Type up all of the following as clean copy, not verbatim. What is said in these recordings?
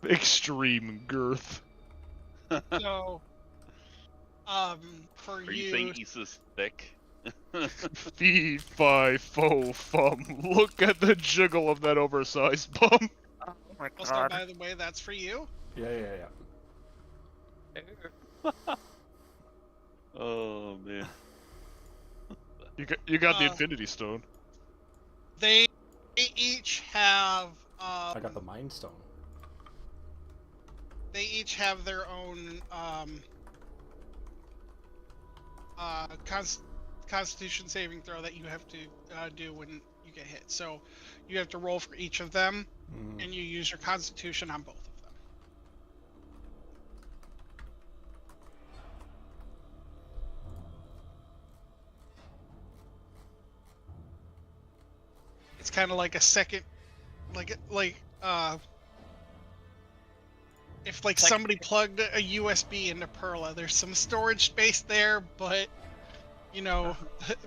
Extreme girth. So, for Are you saying Issa's thick? Fee, fi, fo, fum. Look at the jiggle of that oversized bum. Oh my Also, god. by the way, that's for you. Yeah. Oh man. You got the Infinity Stone. They each have. I got the Mind Stone. They each have their own Constitution saving throw that you have to do when you get hit. So you have to roll for each of them, and you use your Constitution on both of them. It's kind of like a second, if somebody plugged a USB into Perla, there's some storage space there, but you know,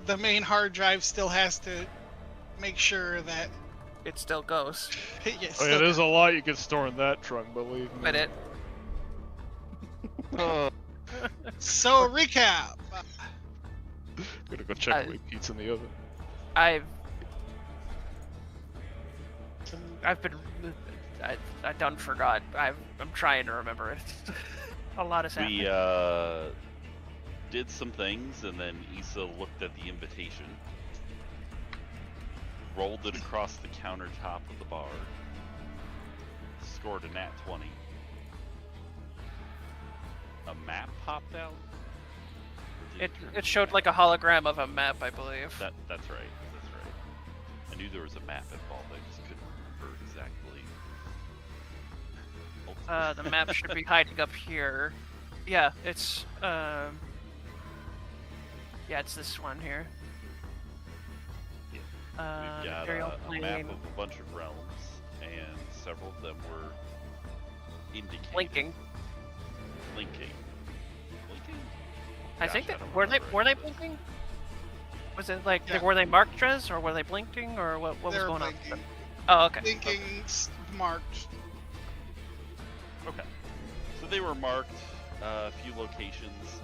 the main hard drive still has to make sure that It still goes. yes. Oh yeah, there's a lot you can store in that trunk, believe me. But it. So recap. Gonna go check the pizza in the oven. I've been. I done forgot. I'm trying to remember it. A lot has happened. We did some things, and then Issa looked at the invitation, rolled it across the countertop of the bar, scored a nat 20. A map popped out. It showed like a hologram of a map, I believe. That's right. That's right. I knew there was a map involved. I just couldn't remember exactly. The map should be hiding up here. Yeah, it's it's this one here. We've got Imperial a map Plain. of a bunch of realms, and several of them were indicated. Blinking. Blinking. I Gosh, think I that don't were they remember. blinking? Was it like Yeah. were they marked, Drez, or were they blinking, or what was They're going blinking. on? Oh, okay. Blinking marked. Okay. So they were marked, a few locations.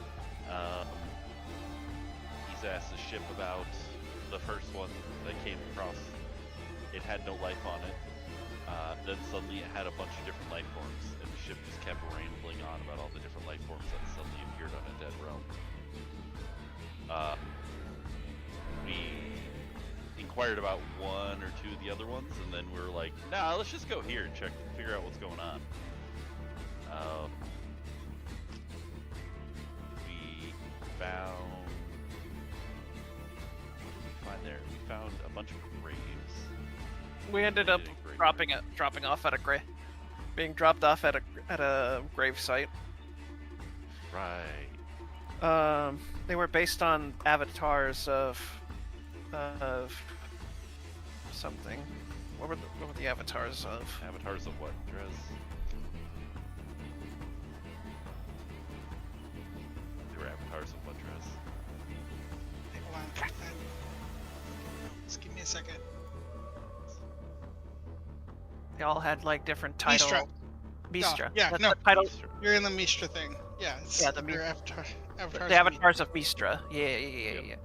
He's asked the ship about the first one that came across. It had no life on it. Then suddenly it had a bunch of different life forms, and the ship just kept rambling on about all the different life forms that suddenly appeared on a dead realm. We inquired about one or two of the other ones, and then we were like, nah, let's just go here and figure out what's going on. We found. What did we find there? We found a bunch of graves. We ended up Grave. dropping off at being dropped off at a grave site. Right. They were based on avatars of something. What were the avatars of? Avatars of what, Drez? They were avatars of what, Drez? Hold on. Just give me a second. They all had like different titles. Mistra. Mistra. No, yeah, That's no. the title. You're in the Mistra thing. Yeah, it's Yeah, the your avatars. The avatars of Mistra. Yeah.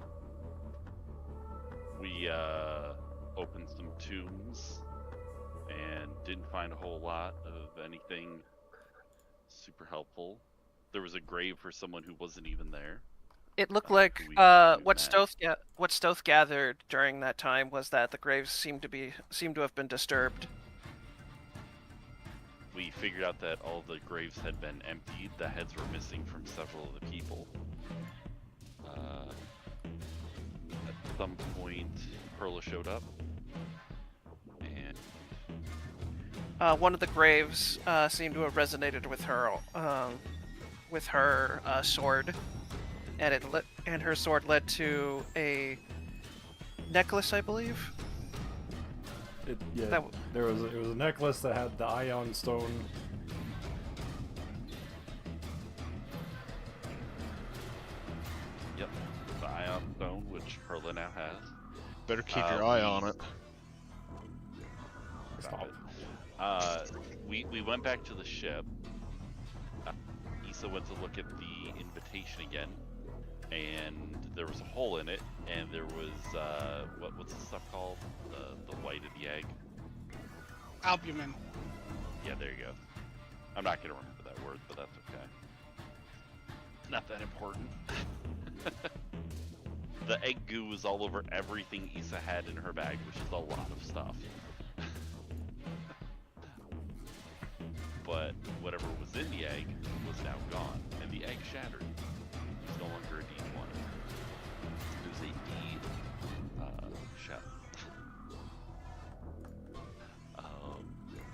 We opened some tombs and didn't find a whole lot of anything super helpful. There was a grave for someone who wasn't even there. It looked like we what Stoth gathered during that time was that the graves seemed to have been disturbed. We figured out that all the graves had been emptied. The heads were missing from several of the people. At some point, Perla showed up, and One of the graves seemed to have resonated with her sword, and her sword led to a necklace, I believe. It was a necklace that had the Ion Stone. yep, the Ion Stone, which Perla now has. Better keep your eye on it. Stop. we went back to the ship. Issa went to look at the invitation again, and there was a hole in it, and there was what's the stuff called? The white of the egg. Albumin. Yeah, there you go. I'm not gonna remember that word, but that's okay. It's not that important. The egg goo was all over everything Issa had in her bag, which is a lot of stuff. But whatever was in the egg was now gone, and the egg shattered. It was no longer a D1. It was a D shell.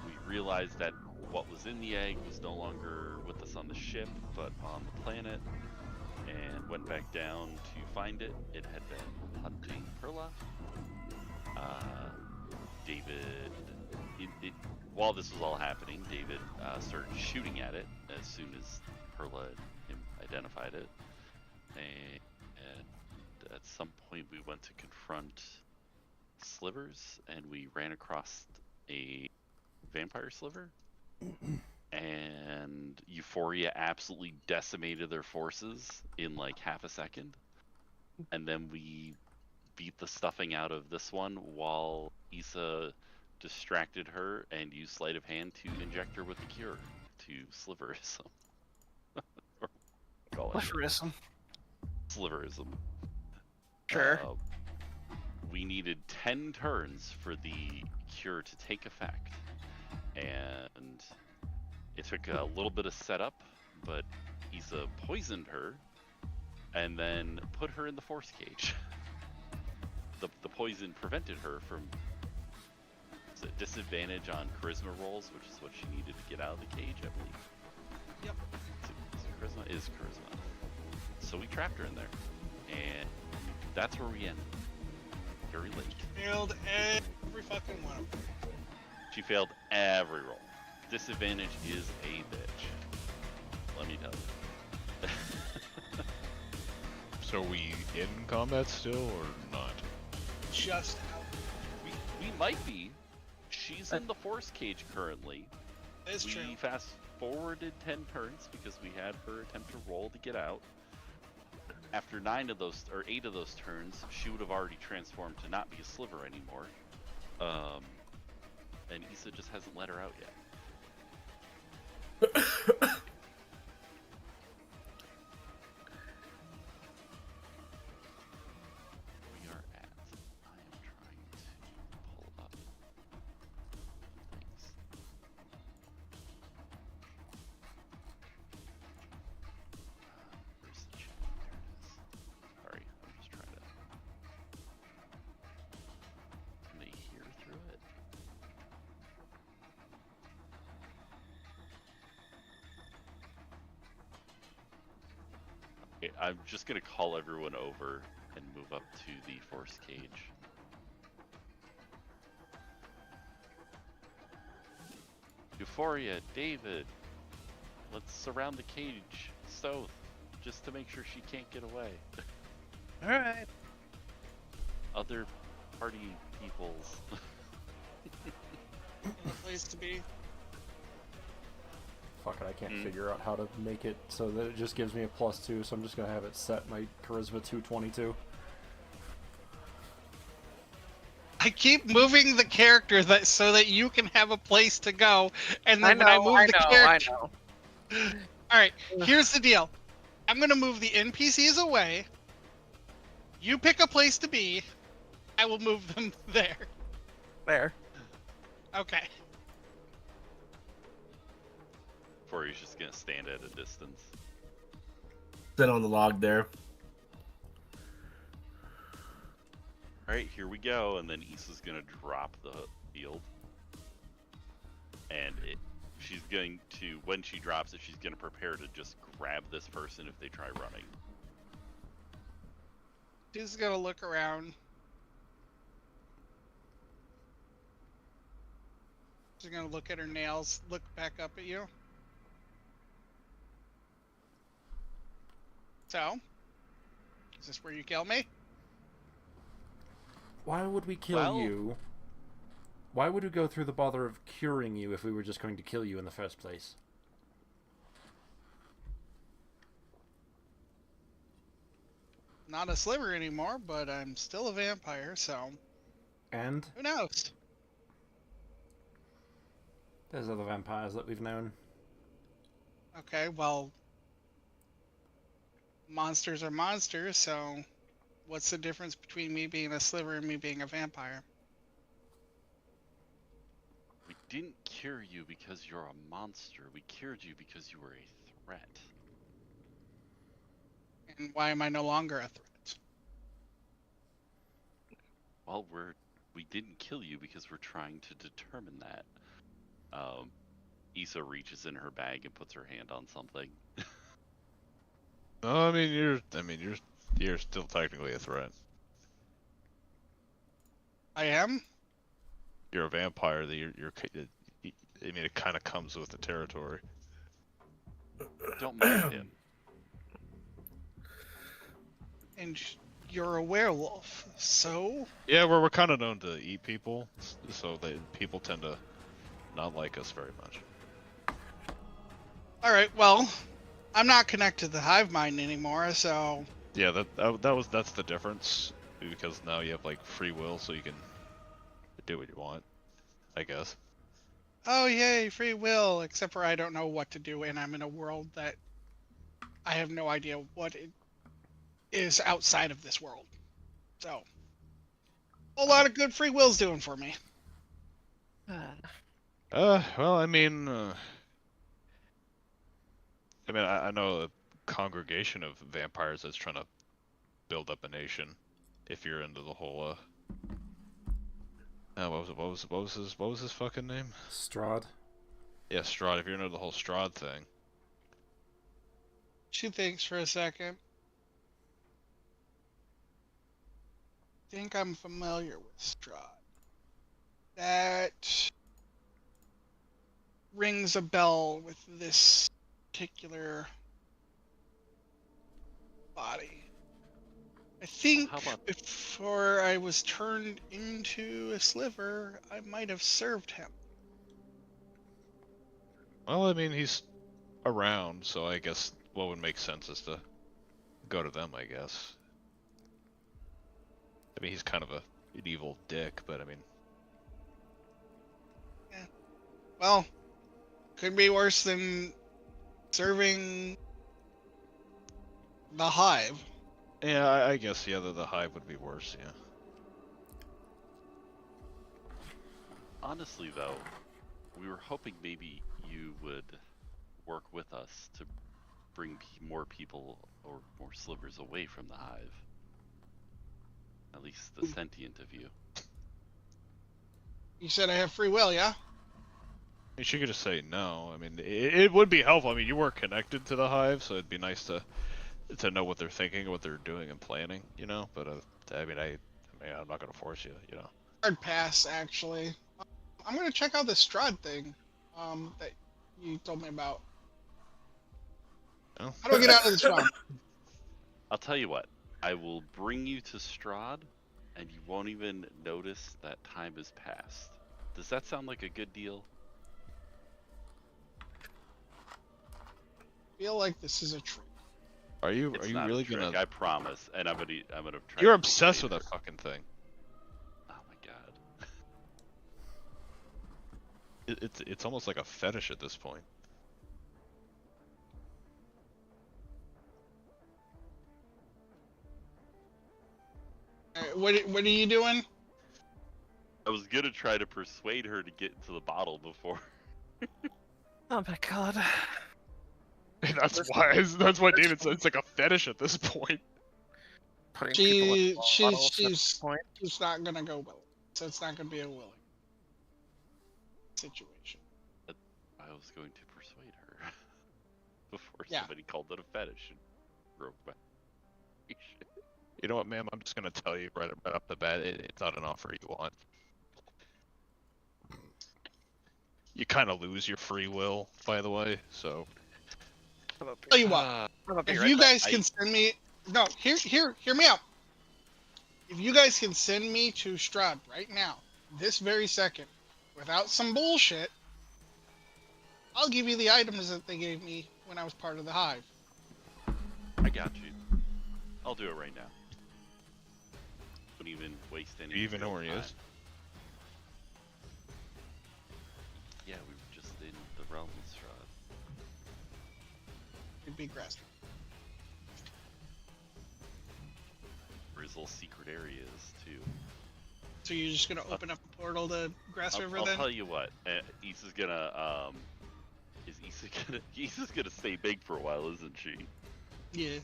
We realized that what was in the egg was no longer with us on the ship, but on the planet, and went back down to find it. It had been hunting Perla. David, while this was all happening, David started shooting at it as soon as Perla identified it. And at some point we went to confront slivers, and we ran across a vampire sliver. And Euphoria absolutely decimated their forces in like half a second. And then we beat the stuffing out of this one while Issa distracted her and used sleight of hand to inject her with the cure to sliverism. Sliverism. Sliverism. Sure. We needed 10 turns for the cure to take effect. And it took a little bit of setup, but Issa poisoned her and then put her in the force cage. The poison prevented her from disadvantage on charisma rolls, which is what she needed to get out of the cage, I believe. Yep. So charisma is charisma. So we trapped her in there, and that's where we ended. Very late. Failed every fucking one of them. She failed every roll. Disadvantage is a bitch. Let me tell you. So are we in combat still or not? Just out. We might be. She's in the force cage currently. It's true. We fast forwarded 10 turns because we had her attempt to roll to get out. After 8 of those turns, she would have already transformed to not be a sliver anymore. And Issa just hasn't let her out yet. We are at. I am trying to pull up things. Where's the chat? There it is. Sorry, I'm just trying to. Can they hear through it? Okay, I'm just gonna call everyone over and move up to the force cage. Euphoria, David, let's surround the cage, Soth, just to make sure she can't get away. Alright. Other party peoples. Place to be. Fuck it, I can't figure out how to make it so that it just gives me a +2, so I'm just gonna have it set my charisma 222. I keep moving the character so that you can have a place to go, and then when I move the character. I know. All right, here's the deal. I'm gonna move the NPCs away. You pick a place to be. I will move them there. There. Okay. Euphoria is just gonna stand at a distance. Sit on the log there. Alright, here we go, and then Issa's gonna drop the field. And she's going to, when she drops it, she's gonna prepare to just grab this person if they try running. She's gonna look around. She's gonna look at her nails, look back up at you. So, is this where you kill me? Why would we kill Well- you? Why would we go through the bother of curing you if we were just going to kill you in the first place? Not a sliver anymore, but I'm still a vampire, so And who knows? there's other vampires that we've known. Okay, well, monsters are monsters, so what's the difference between me being a sliver and me being a vampire? We didn't cure you because you're a monster. We cured you because you were a threat. And why am I no longer a threat? Well, we didn't kill you because we're trying to determine that. Issa reaches in her bag and puts her hand on something. No, I mean you're still technically a threat. I am? You're a vampire. That I mean, it kind of comes with the territory. Don't mind him. And you're a werewolf, so? Yeah, we're kind of known to eat people, so people tend to not like us very much. Alright, well, I'm not connected to the hive mind anymore, so... Yeah, that's the difference, because now you have like free will, so you can do what you want, I guess. Oh yay, free will, except for I don't know what to do, and I'm in a world that I have no idea what it is outside of this world. So, a lot of good free will's doing for me. Well, I mean, I know a congregation of vampires that's trying to build up a nation. If you're into the whole, what was his fucking name? Strahd. Yeah, Strahd. If you're into the whole Strahd thing. She thinks for a second. I think I'm familiar with Strahd. That rings a bell with this particular body. I think How about- before I was turned into a sliver, I might have served him. Well, I mean, he's around, so I guess what would make sense is to go to them, I guess. I mean, he's kind of an evil dick, but I mean... Well, could be worse than serving the hive. Yeah, I guess, yeah, the hive would be worse, yeah. Honestly, though, we were hoping maybe you would work with us to bring more people or more slivers away from the hive. At least the sentient of you. You said I have free will, yeah? I mean, she could just say no. I mean, it would be helpful. I mean, you were connected to the hive, so it'd be nice to know what they're thinking, what they're doing and planning, you know? But, I mean, I'm not gonna force you, you know? Hard pass, actually. I'm gonna check out this Strahd thing, that you told me about. Oh. How do I get out of this room? I'll tell you what. I will bring you to Strahd, and you won't even notice that time has passed. Does that sound like a good deal? I feel like this is a trick. Are you It's are you not really a trick, gonna... I promise, and I'm gonna try. You're to obsessed with persuade that her. fucking thing. Oh my god. It's almost like a fetish at this point. What are you doing? I was gonna try to persuade her to get into the bottle before. Oh my god. That's why David said it's like a fetish at this point. Putting people in bottles at this She's point. not gonna go willing, so it's not gonna be a willing situation. I was going to persuade her before Yeah. somebody called it a fetish and broke my. You know what, ma'am? I'm just gonna tell you right up the bat, it's not an offer you want. You kind of lose your free will, by the way. So. Tell you what, if you guys can send me, no, hear me out. If you guys can send me to Strahd right now, this very second, without some bullshit, I'll give you the items that they gave me when I was part of the hive. I got you. I'll do it right now. Don't even waste any. Do you even know where he time. is? Yeah, we were just in the realm of Strahd. It'd be grass. Where his little secret area is too. So you're just gonna open up a portal to Grass River I'll then? tell you what. Issa's gonna Issa's gonna stay big for a while, isn't she? Yeah.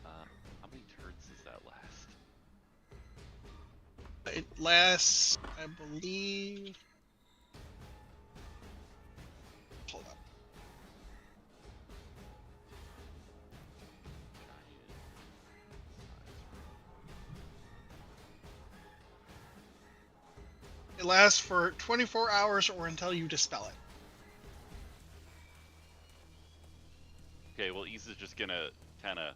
How many turns does that last? It lasts, I believe. Hold up. It lasts for 24 hours or until you dispel it. Okay, well, Issa's just gonna kind of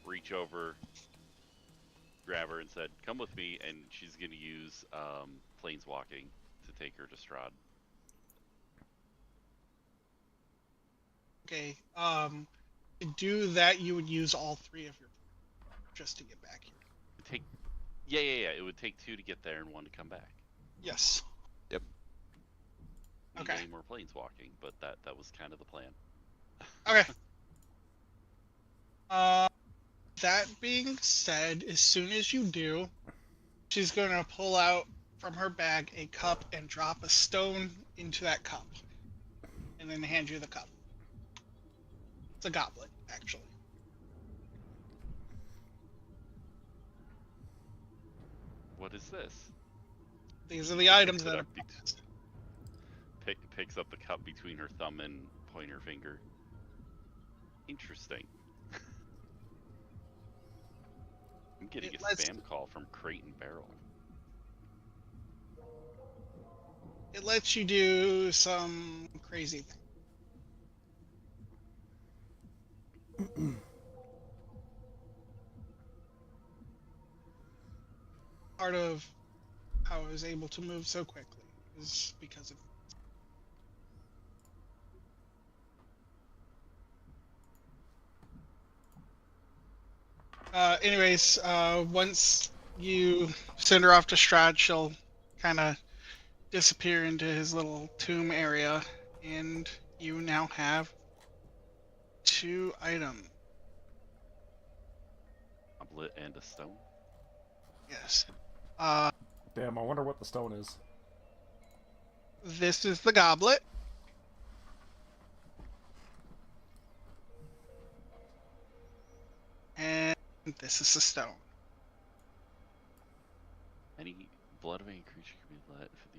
reach over, grab her, and said, "Come with me," and she's gonna use planeswalking to take her to Strahd. Okay. To do that, you would use all 3 of your just to get back here. Yeah. It would take 2 to get there and 1 to come back. Yes. Yep. Need Okay. any more planeswalking, but that was kind of the plan. Okay. That being said, as soon as you do, she's gonna pull out from her bag a cup and drop a stone into that cup, and then hand you the cup. It's a goblet, actually. What is this? These are the items Picks it that up are. Picks up the cup between her thumb and pointer finger. Interesting. I'm getting a spam call from Crate and Barrel. It lets you do some crazy thing. Part of how I was able to move so quickly is because of. Anyways, once you send her off to Strahd, she'll kind of disappear into his little tomb area, and you now have 2 items. Goblet and a stone. Yes. Damn, I wonder what the stone is. This is the goblet. And this is the stone. Any blood-vein creature can be let for the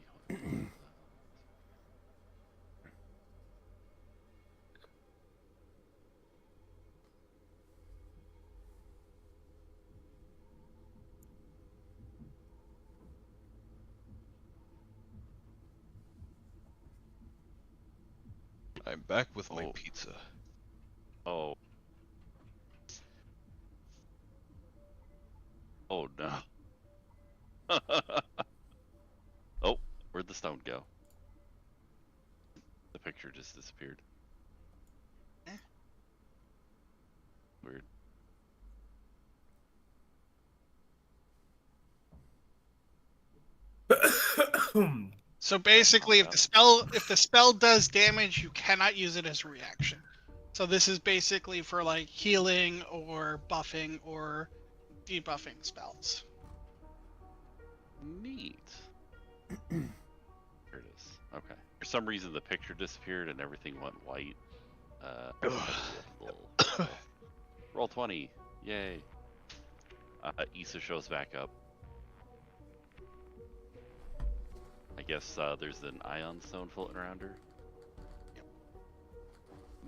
I'm back with my Oh. pizza. Oh. Oh no. Oh, where'd the stone go? The picture just disappeared. Weird. So basically, if the spell does damage, you cannot use it as a reaction. So this is basically for like healing or buffing or debuffing spells. Neat. There it is. Okay. For some reason, the picture disappeared and everything went white. Roll 20. Yay. Issa shows back up. I guess there's an ion stone floating around her.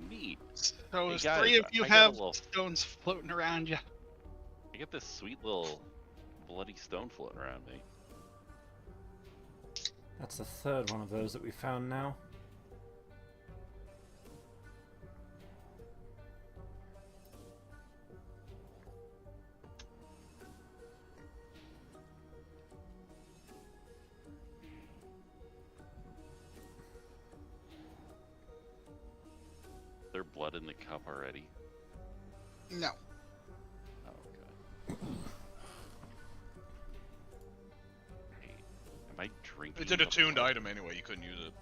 Neat. So Hey, as guys, 3 of you I got a have little- stones floating around you. I get this sweet little bloody stone floating around me. That's the 3rd one of those that we found now. there blood in the cup already? No. Oh, okay. Hey, am I drinking? It's an the attuned blood? item anyway. You couldn't use it.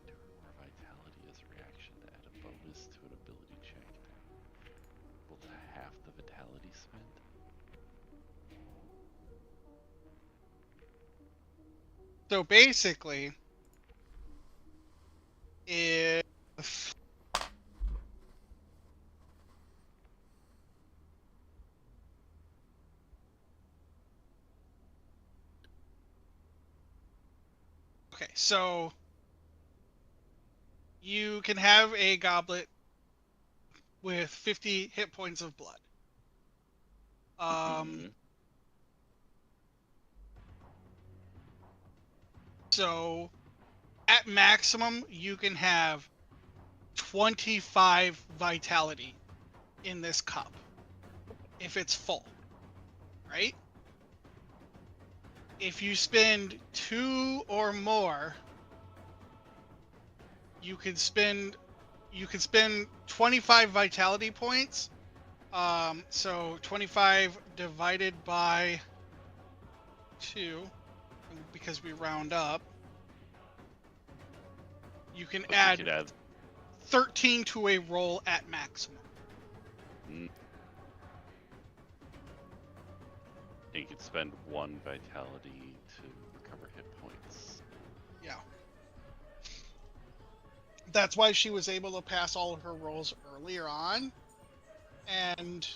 Endure more vitality as a reaction to add a bonus to an ability check. Equal to half the vitality spent. So basically, if okay, so you can have a goblet with 50 hit points of blood. Mhm. So at maximum, you can have 25 vitality in this cup if it's full, right? If you spend 2 or more, you can spend 25 vitality points. So 25 divided by 2, because we round up. You can But you add could add 13 to a roll at maximum. you could spend 1 vitality to recover hit points. Yeah. That's why she was able to pass all of her rolls earlier on, and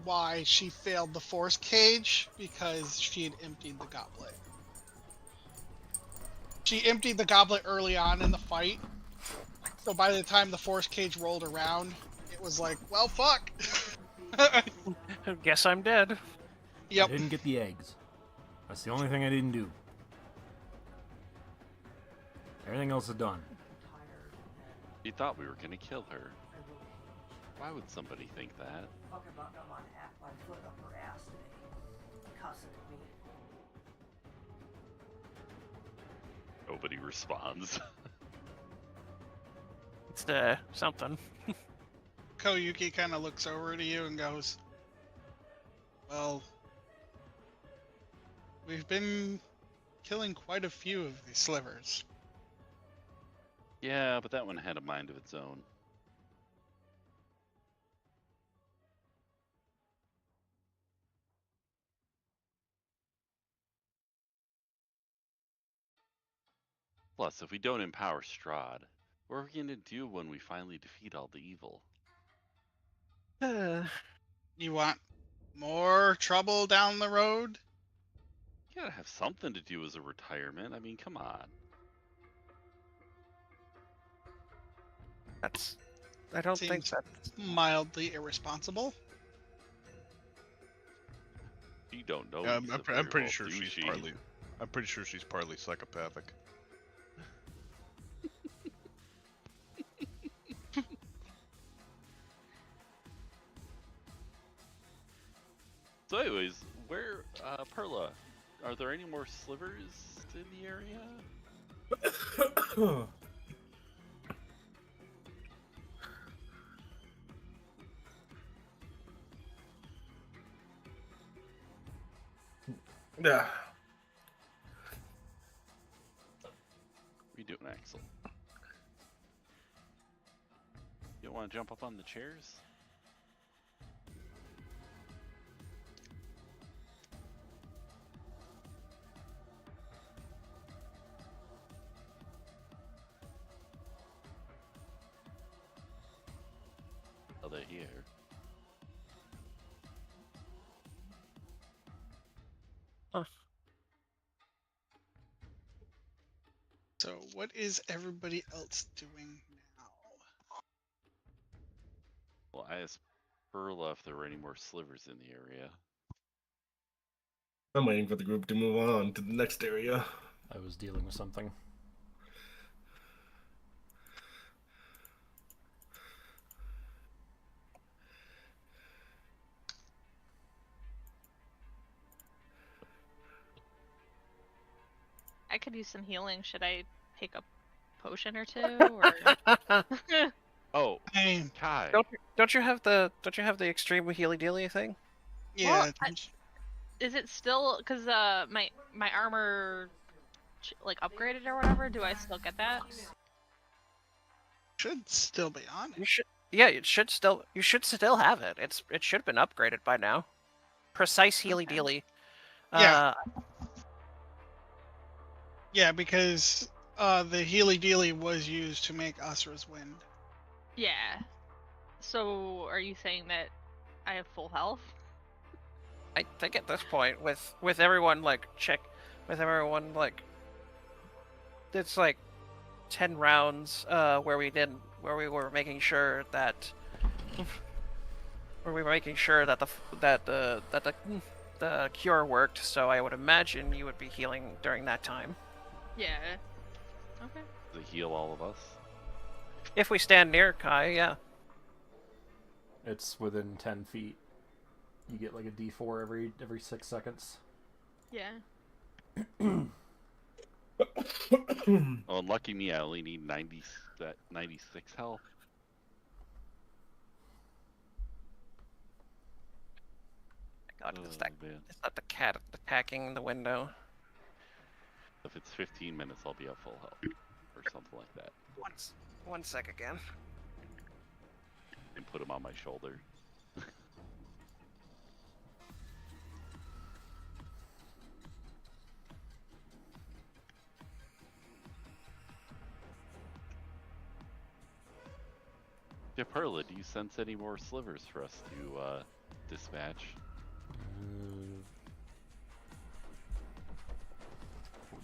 why she failed the force cage, because she had emptied the goblet. She emptied the goblet early on in the fight, so by the time the force cage rolled around, it was like, well, fuck. Guess I'm dead. Yep. I didn't get the eggs. That's the only thing I didn't do. Everything else is done. He thought we were gonna kill her. Why would somebody think that? Fucking about got my foot up her ass today. Cussing at me. Nobody responds. It's something. Koyuki kind of looks over to you and goes, well, we've been killing quite a few of these slivers. Yeah, but that one had a mind of its own. Plus, if we don't empower Strahd, what are we gonna do when we finally defeat all the evil? You want more trouble down the road? You gotta have something to do as a retirement. I mean, come on. I don't think Seems that's mildly irresponsible. You don't know. Yeah, he's I'm a very pretty well sure she's douchey. partly. I'm pretty sure she's partly psychopathic. So, anyways, where, Perla? Are there any more slivers in the area? Yeah. What are you doing, Axel? You don't want to jump up on the chairs? Oh, they're here. So what is everybody else doing now? Well, I asked Perla if there were any more slivers in the area. I'm waiting for the group to move on to the next area. I was dealing with something. I could use some healing. Should I pick a potion or two? Or... Oh, I, Kai. don't you have the extreme healy dealy thing? yeah. Is it still because my armor like upgraded or whatever? Do I still get that? Should still be on You it. should. Yeah, you should still have it. It should have been upgraded by now. Precise healy Okay. dealy. Yeah. Yeah, because the Healy Dealy was used to make Asura's Wind. Yeah. So are you saying that I have full health? I think at this point, with everyone like it's like 10 rounds where we were making sure that the cure worked. So I would imagine you would be healing during that time. Yeah. Okay. Does it heal all of us? If we stand near Kai, yeah. It's within 10 feet. You get like a D4 every 6 seconds. Yeah. Oh, lucky me, I only need 96 health. God, Oh, it's man. not the cat attacking the window. If it's 15 minutes, I'll be at full health. Or something like that. One sec again. And put him on my shoulder. Yeah, Perla, do you sense any more slivers for us to dispatch?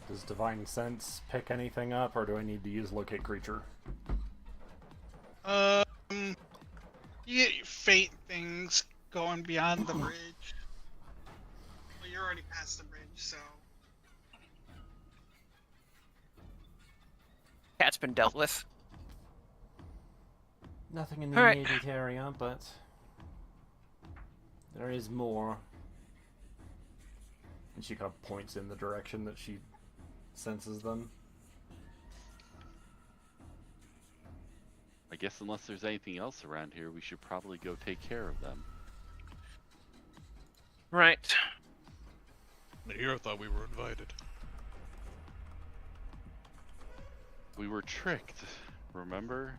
Does Divine Sense pick anything up, or do I need to use Locate Creature? You get fate things going beyond the bridge. Well, you're already past the bridge, so. Cat's been dealt with. Nothing in the All right. immediate area, but there is more. And she kind of points in the direction that she senses them. I guess unless there's anything else around here, we should probably go take care of them. Right. The hero thought we were invited. We were tricked, remember?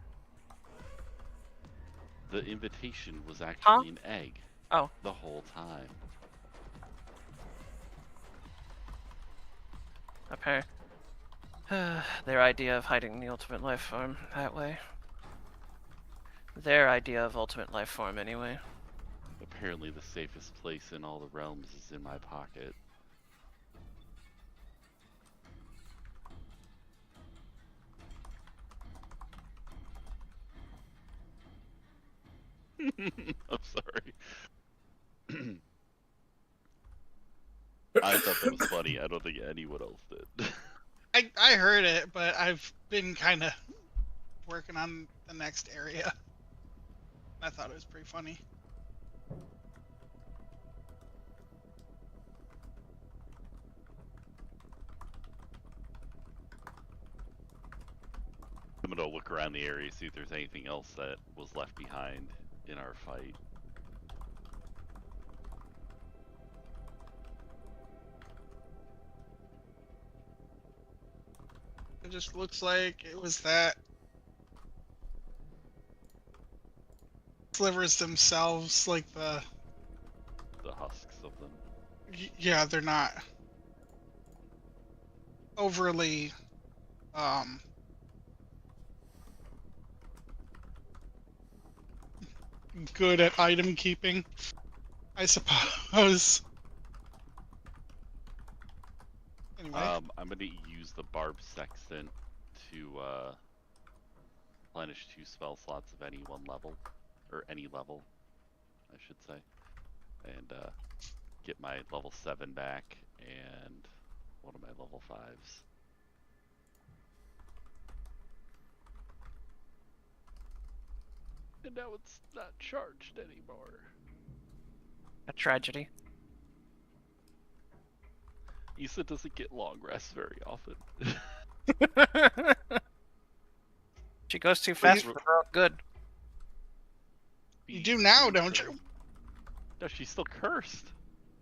The invitation was actually an egg. Oh. The whole time. Okay. Their idea of hiding the ultimate life form that way. Their idea of ultimate life form, anyway. Apparently the safest place in all the realms is in my pocket. I'm sorry. I thought that was funny. I don't think anyone else did. I heard it, but I've been kind of working on the next area. I thought it was pretty funny. I'm gonna look around the area, see if there's anything else that was left behind in our fight. It just looks like it was that. Slivers themselves, like the husks of them. Yeah, they're not overly good at item keeping, I suppose. Anyway. I'm gonna use the Barb Sextant to replenish 2 spell slots of any one level, or any level, I should say, and get my level 7 back and one of my level 5s. And now it's not charged anymore. A tragedy. Issa doesn't get long rests very often. She goes too Well, fast for her own good. You do now, don't you? No, she's still cursed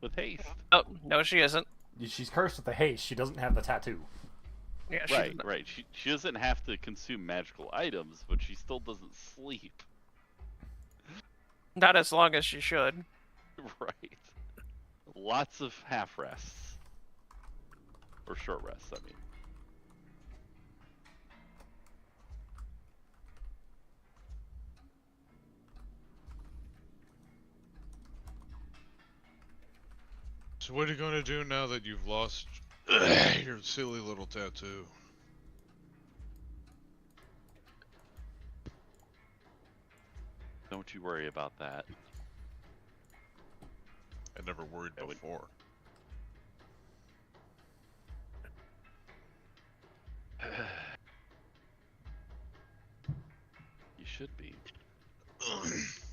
with haste. Oh, no, she isn't. She's cursed with the haste. She doesn't have the tattoo. Yeah, she Right, didn't. right. She doesn't have to consume magical items, but she still doesn't sleep. Not as long as she should. Right. Lots of half rests. Or short rests, I mean. So what are you going to do now that you've lost your silly little tattoo? Don't you worry about that. I never worried before. You should be.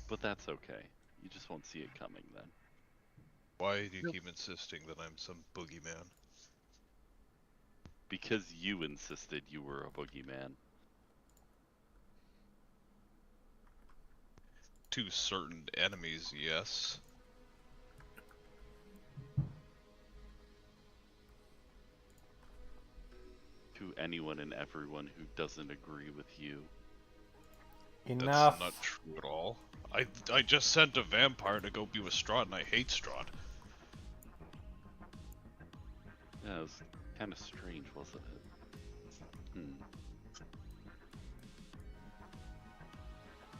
But that's okay. You just won't see it coming then. Why do you keep insisting that I'm some boogeyman? Because you insisted you were a boogeyman. To certain enemies, yes. To anyone and everyone who doesn't agree with you. Enough. That's not true at all. I just sent a vampire to go be with Strahd, and I hate Strahd. Yeah, it was kind of strange, wasn't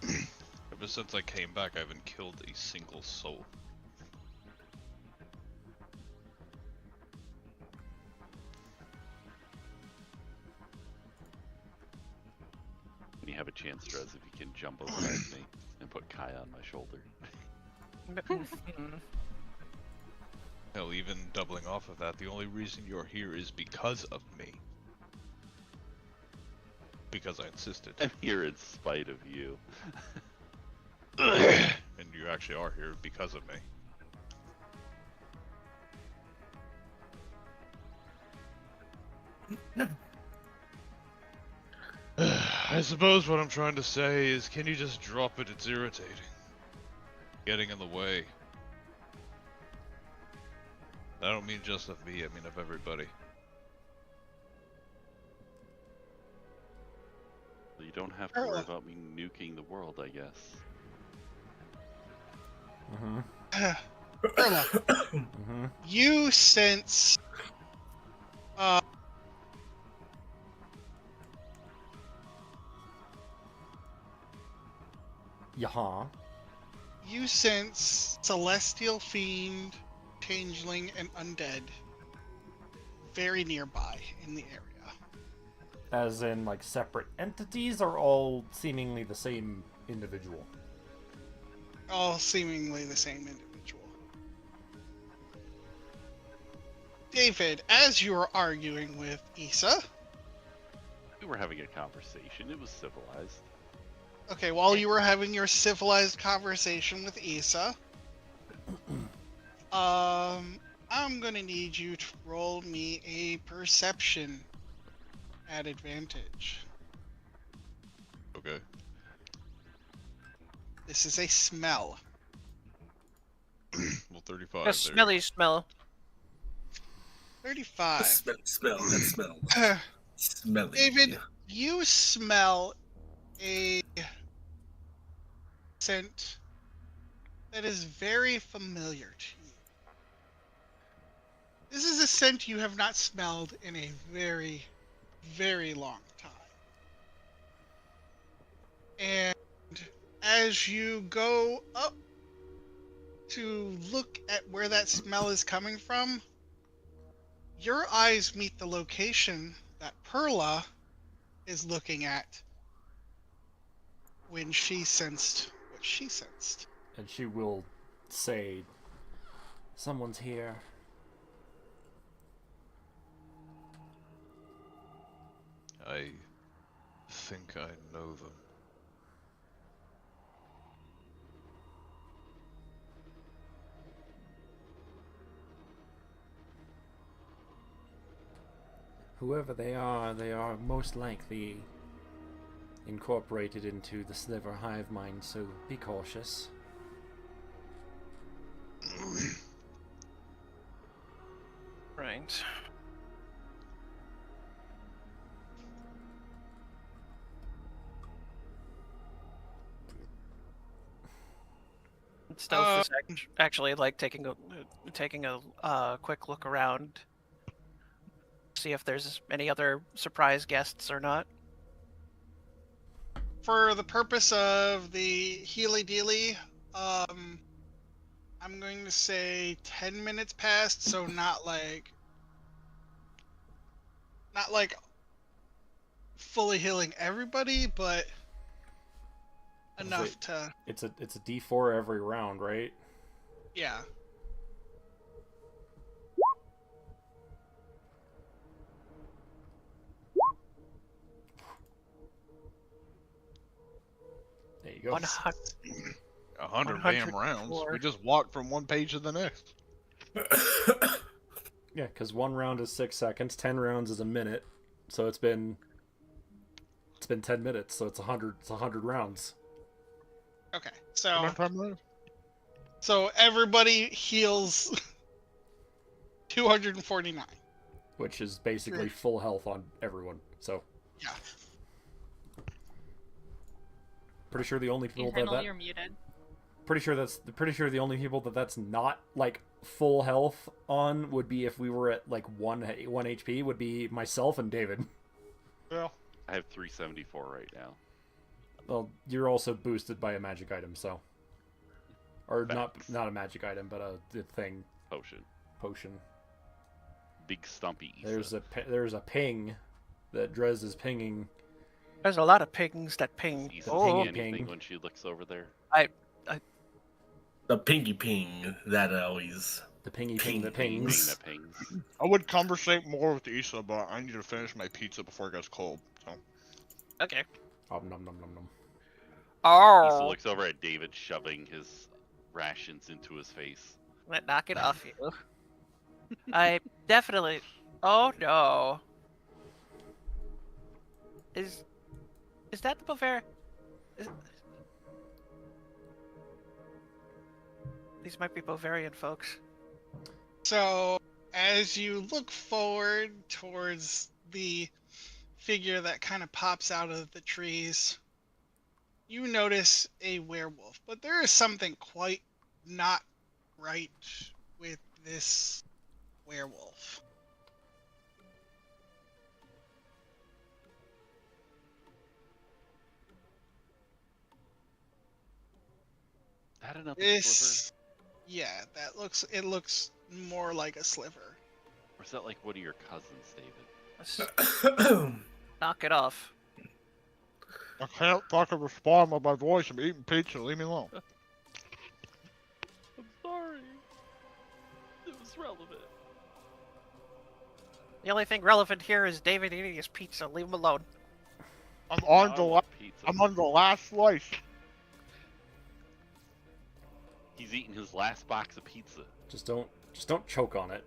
it? Ever since I came back, I haven't killed a single soul. When you have a chance, Drez, if you can jump over me and put Kai on my shoulder. Hell, even doubling off of that, the only reason you're here is because of me. Because I insisted. I'm here in spite of you. And you actually are here because of me. I suppose what I'm trying to say is, can you just drop it? It's irritating. Getting in the way. I don't mean just of me, I mean of everybody. Well, you don't have to worry about me nuking the world, I guess. Perla, you sense Yaha. you sense celestial fiend, changeling, and undead very nearby in the area. As in, like, separate entities, or all seemingly the same individual? All seemingly the same individual. David, as you are arguing with Issa, We were having a conversation. It was civilized. okay, while you were having your civilized conversation with Issa, I'm gonna need you to roll me a perception at advantage. Okay. This is a smell. Well, 35. A there smelly smell. 35. Smell that smell. Smelly. David, you smell a scent that is very familiar to you. This is a scent you have not smelled in a very, very long time. And as you go up to look at where that smell is coming from, your eyes meet the location that Perla is looking at when she sensed what she sensed. And she will say, "Someone's here." I think I know them. Whoever they are most likely incorporated into the Sliver hive mind, so be cautious. Right. Stealth is actually like taking a quick look around, see if there's any other surprise guests or not. For the purpose of the Healy Dealy, I'm going to say 10 minutes passed, so not like fully healing everybody, but enough to, It's a D4 every round, right? yeah. There you go. 100. 100 damn rounds. We just walked from one page to the next. Yeah, because 1 round is 6 seconds, 10 rounds is a minute, so it's been 10 minutes, so it's 100 rounds. Okay, so everybody heals 249. Which is basically full health on everyone, so. Yeah. Pretty sure the only people You're muted. Pretty sure the only people that's not like full health on would be if we were at like 1 HP would be myself and David. Well, I have 374 right now. Well, you're also boosted by a magic item, so. Or Facts. not a magic item, but a thing. Potion. Big stumpy. Issa. There's a ping that Drez is pinging. There's a lot of pings that ping. Issa Oh, see anything ping. when she looks over there? The pingy ping that always. The pingy ping Ping. that Ping pings. that pings. I would conversate more with Issa, but I need to finish my pizza before it gets cold. So. Okay. Nom nom nom nom nom. Issa Oh, looks over at David shoving his rations into his face. knock it off you. I definitely. Oh no. Is that the Bavaria? These might be Bavarian folks. So as you look forward towards the figure that kind of pops out of the trees, you notice a werewolf, but there is something quite not right with this werewolf. That another sliver? Yeah, it looks more like a sliver. Or is that like one of your cousins, David? Let's knock it off. I can't fucking respond with my voice. I'm eating pizza. Leave me alone. I'm sorry. It was relevant. The only thing relevant here is David eating his pizza. Leave him alone. I'm on the Pizza. I'm on the last slice. He's eating his last box of pizza. Just don't choke on it.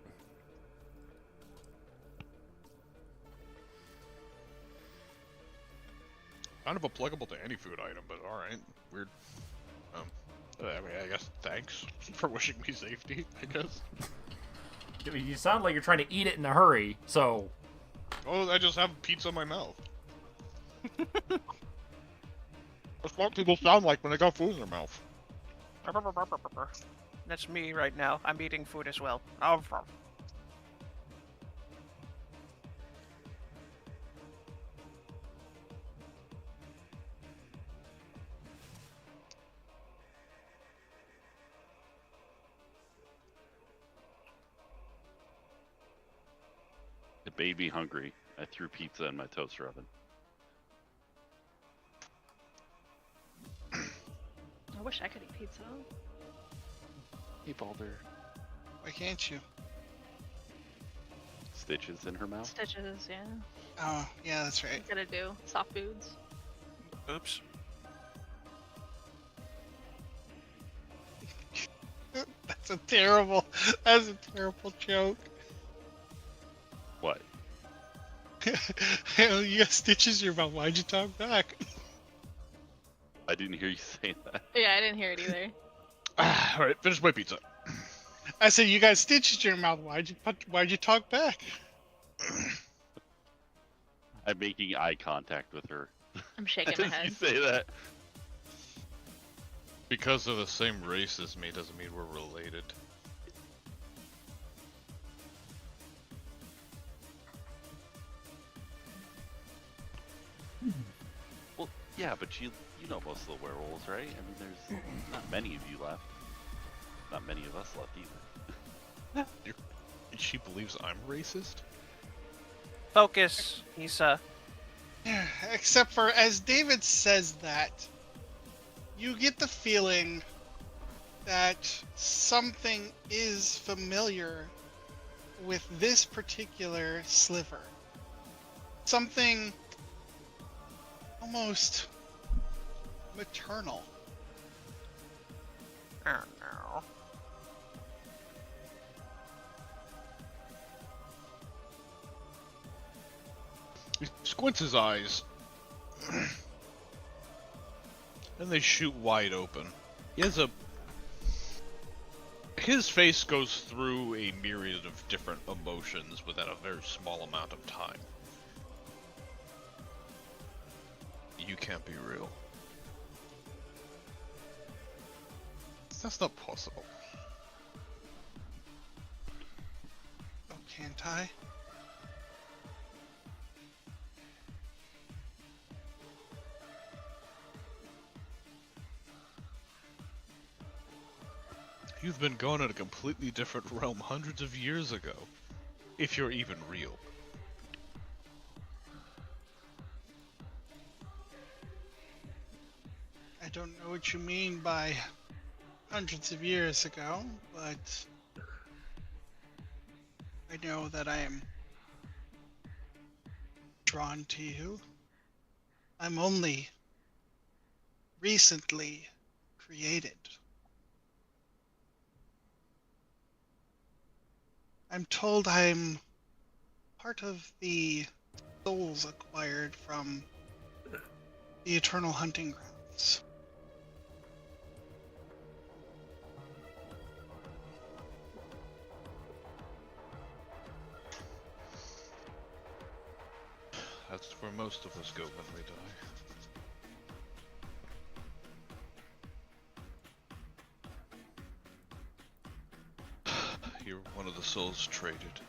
Kind of applicable to any food item, but all right, weird. I mean, I guess thanks for wishing me safety. I guess. You sound like you're trying to eat it in a hurry, so. Oh, I just have pizza in my mouth. That's what people sound like when they got food in their mouth. That's me right now. I'm eating food as well. The baby hungry. I threw pizza in my toaster oven. I wish I could eat pizza. Hey, Balder. Why can't you? Stitches in her mouth. Stitches, yeah. Oh, yeah, that's right. Gotta do soft foods. Oops. That's a terrible joke. What? You got stitches in your mouth. Why'd you talk back? I didn't hear you saying that. Yeah, I didn't hear it either. All right, finish my pizza. I said you got stitches in your mouth. Why'd you talk back? I'm making eye contact with her. I'm shaking my As you head. say that. Because they're the same race as me doesn't mean we're related. Well, yeah, but you know most of the werewolves, right? I mean, there's not many of you left. Not many of us left either. She believes I'm racist? Focus, Issa. Except for as David says that, you get the feeling that something is familiar with this particular sliver. Something almost maternal. Oh no. He squints his eyes. And they shoot wide open. His face goes through a myriad of different emotions within a very small amount of time. You can't be real. That's not possible. Oh, can't I? You've been gone in a completely different realm hundreds of years ago. If you're even real. I don't know what you mean by hundreds of years ago, but I know that I am drawn to you. I'm only recently created. I'm told I'm part of the souls acquired from the eternal hunting grounds. That's where most of us go when we die. You're one of the souls traded.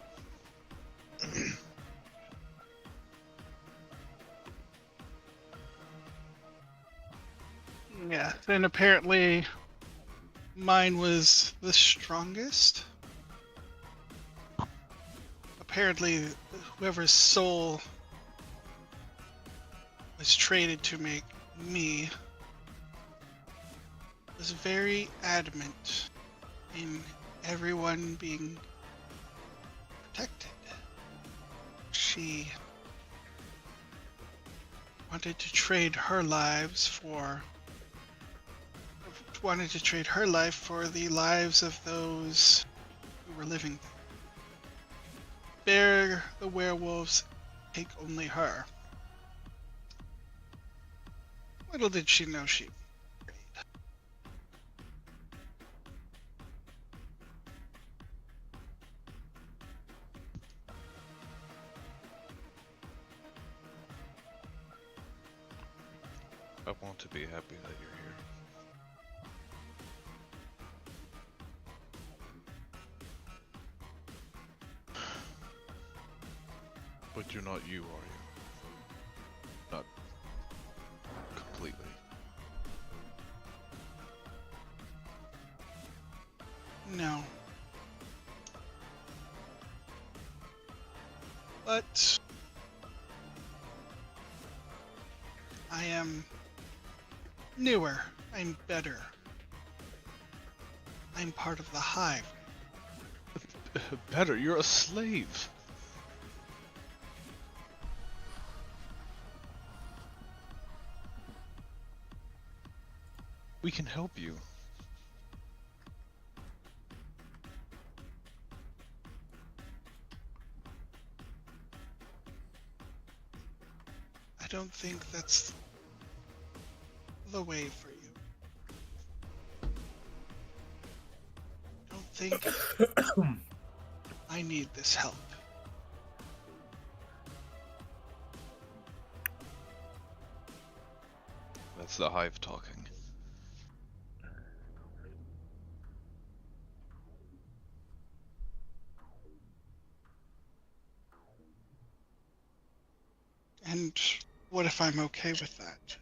Yeah, and apparently mine was the strongest. Apparently, whoever's soul was traded to make me was very adamant in everyone being protected. She wanted to trade her lives for the lives of those who were living there. Bear the werewolves take only her. Little did she know she. I want to be happy that you're here. But you're not you, are you? Not completely. No. But I am newer. I'm better. I'm part of the hive. Better, you're a slave. We can help you. I don't think that's the way for you. I don't think I need this help. That's the hive talking. And what if I'm okay with that?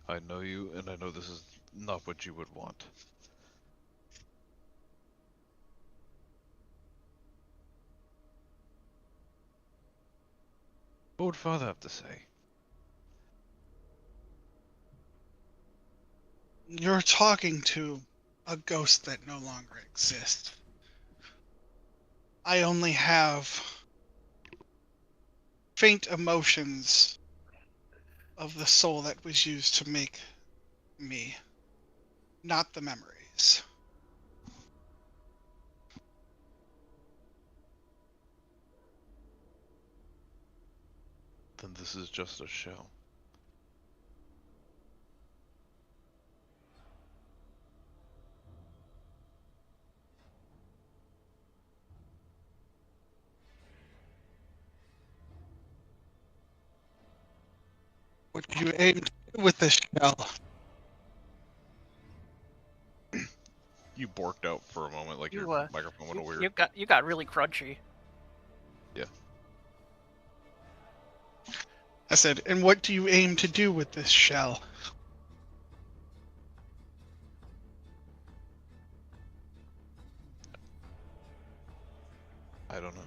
I know you, and I know this is not what you would want. What would Father have to say? You're talking to a ghost that no longer exists. I only have faint emotions of the soul that was used to make me, not the memories. Then this is just a shell. What do you aim to do with this shell? You borked out for a moment, like your You microphone went weird. you got really crunchy. Yeah. I said, and what do you aim to do with this shell? I don't know.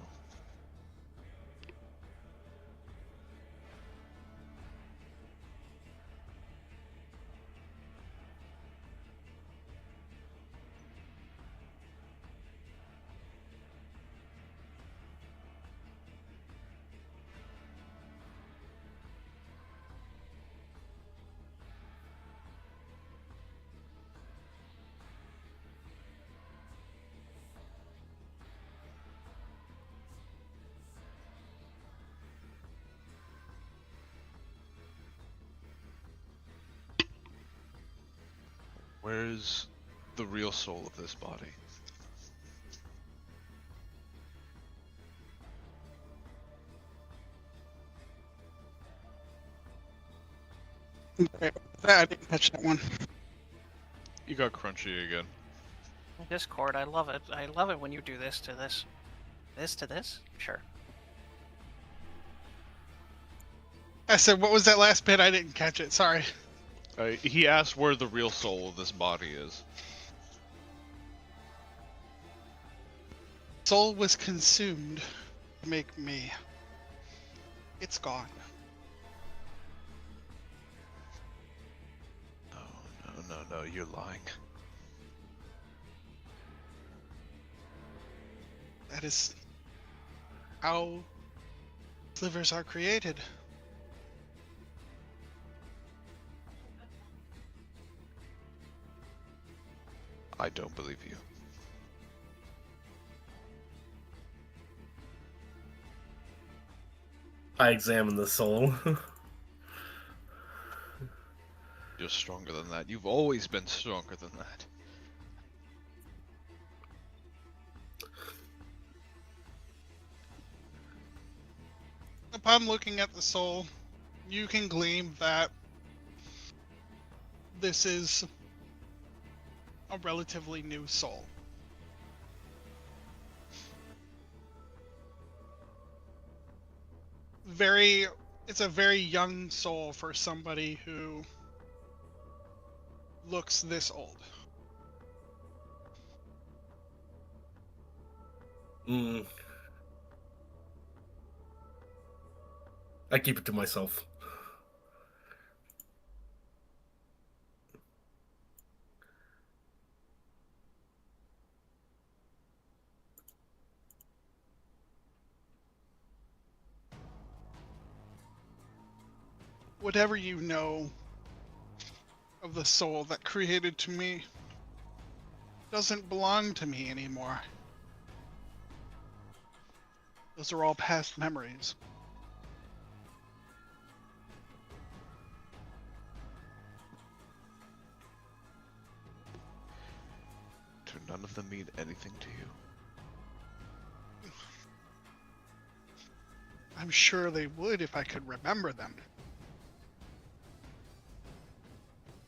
Where's the real soul of this body? Okay, I didn't catch that one. You got crunchy again. Discord, I love it. I love it when you do this to this. This to this? Sure. I said, what was that last bit? I didn't catch it. Sorry. He asked where the real soul of this body is. Soul was consumed to make me. It's gone. No, you're lying. That is how slivers are created. I don't believe you. I examine the soul. You're stronger than that. You've always been stronger than that. Upon looking at the soul, you can glean that this is a relatively new soul. It's a very young soul for somebody who looks this old. Mm. I keep it to myself. Whatever you know of the soul that created to me doesn't belong to me anymore. Those are all past memories. Do none of them mean anything to you? I'm sure they would if I could remember them.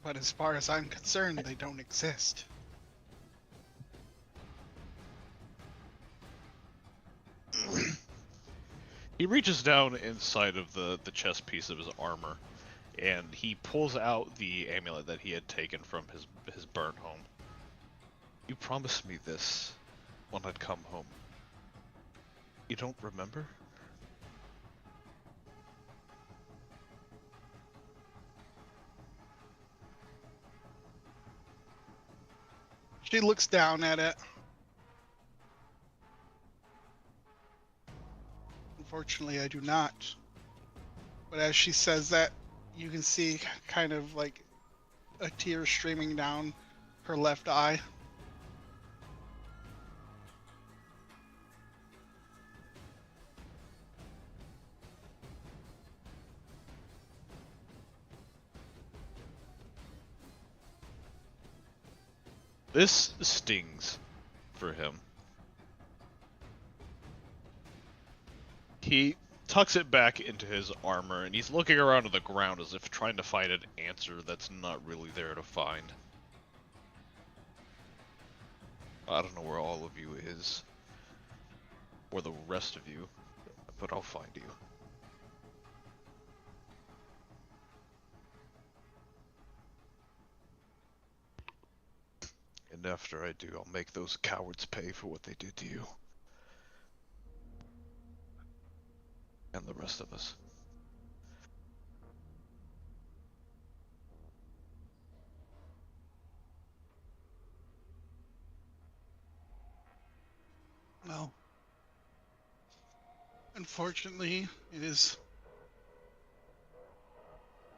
But as far as I'm concerned, they don't exist. He reaches down inside of the chest piece of his armor, and he pulls out the amulet that he had taken from his burnt home. You promised me this when I'd come home. You don't remember? She looks down at it. Unfortunately, I do not. But as she says that, you can see kind of like a tear streaming down her left eye. This stings for him. He tucks it back into his armor, and he's looking around on the ground as if trying to find an answer that's not really there to find. I don't know where all of you is, or the rest of you, but I'll find you. And after I do, I'll make those cowards pay for what they did to you. And the rest of us. Well, unfortunately, it is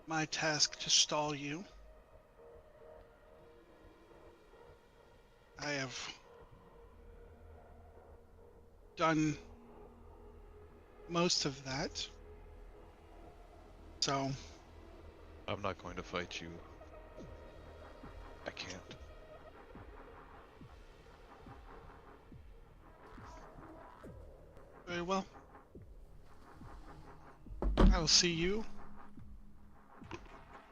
my task to stall you. I have done most of that. So, I'm not going to fight you. I can't. very well. I will see you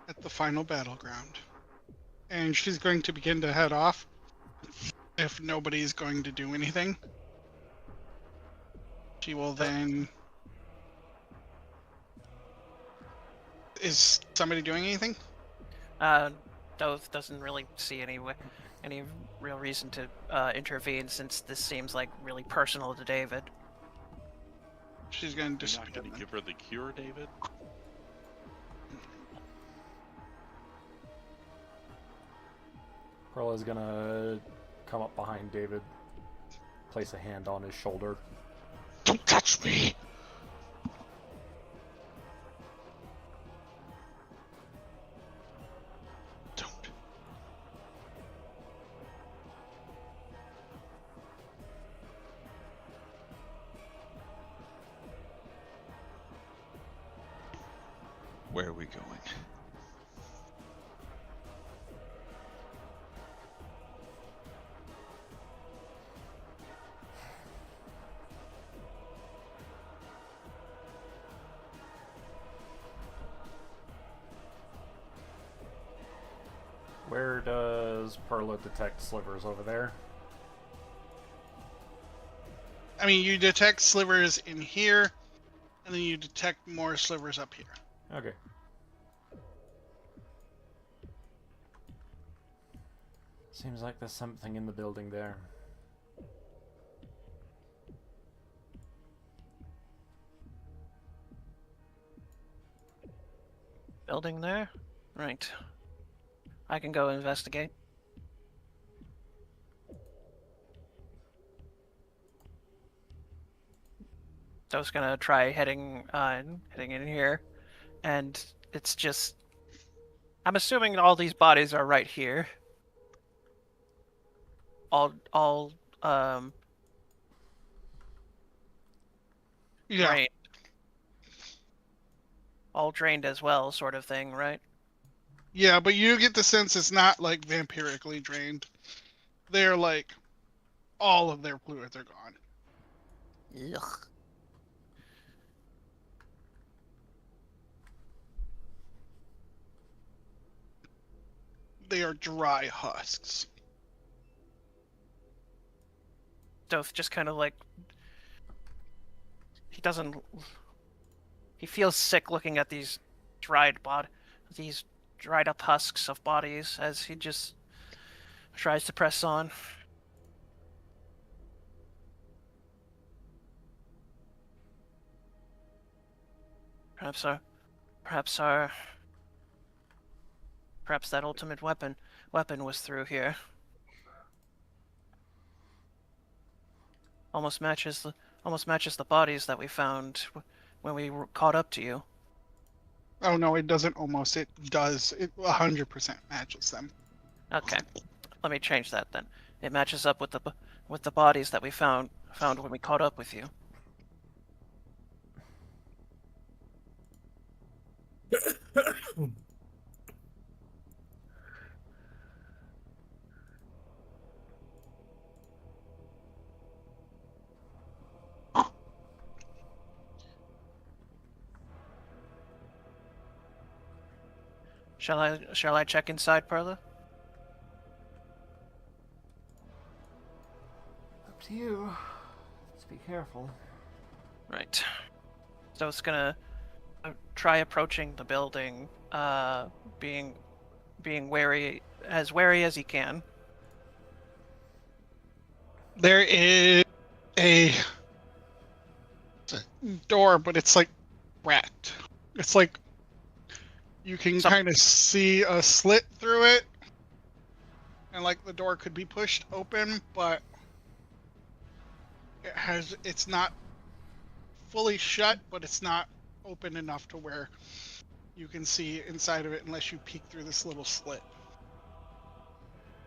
at the final battleground. And she's going to begin to head off if nobody's going to do anything. She will then... Is somebody doing anything? Dove doesn't really see any real reason to intervene since this seems like really personal to David. She's going to You're not disappear. going to then. give her the cure, David? Perla's gonna come up behind David, place a hand on his shoulder. Don't touch me! Don't. Where are we going? Where does Perla detect slivers over there? I mean, you detect slivers in here, and then you detect more slivers up here. Okay. Seems like there's something in the building there. Building there? Right. I can go investigate. So I was gonna try heading in here, and it's just. I'm assuming all these bodies are right here. All Yeah. drained. All drained as well, sort of thing, right? Yeah, but you get the sense it's not like vampirically drained. They're like all of their fluids are gone. Ugh. They are dry husks. Doth just kind of like he doesn't. He feels sick looking at these these dried up husks of bodies as he just tries to press on. Perhaps our, perhaps our, perhaps that ultimate weapon was through here. Almost matches the bodies that we found when we caught up to you. Oh no, it doesn't almost. It does. It 100% matches them. Okay, let me change that then. It matches up with the bodies that we found when we caught up with you. Shall I check inside, Perla? Up to you. Let's be careful. Right. So it's gonna try approaching the building, being wary as he can. There is a door, but it's like cracked. It's like you can kind of see a slit through it, and like the door could be pushed open, but it's not fully shut, but it's not open enough to where you can see inside of it unless you peek through this little slit.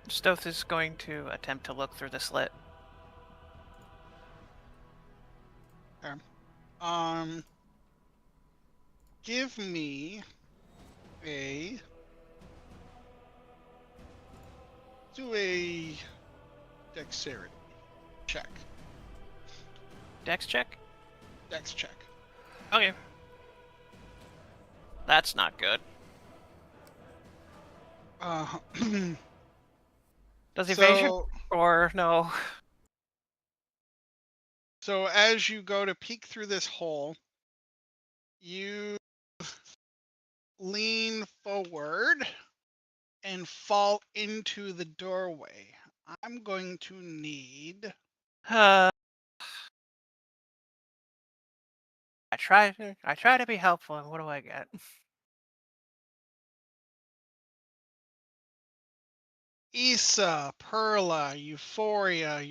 Stoth is going to attempt to look through the slit. Okay. Give me a dexterity check. Dex check? Dex check. Okay. That's not good. Does evasion or no? So as you go to peek through this hole, you lean forward and fall into the doorway. I'm going to need I try to be helpful, and what do I get? Issa, Perla, Euphoria,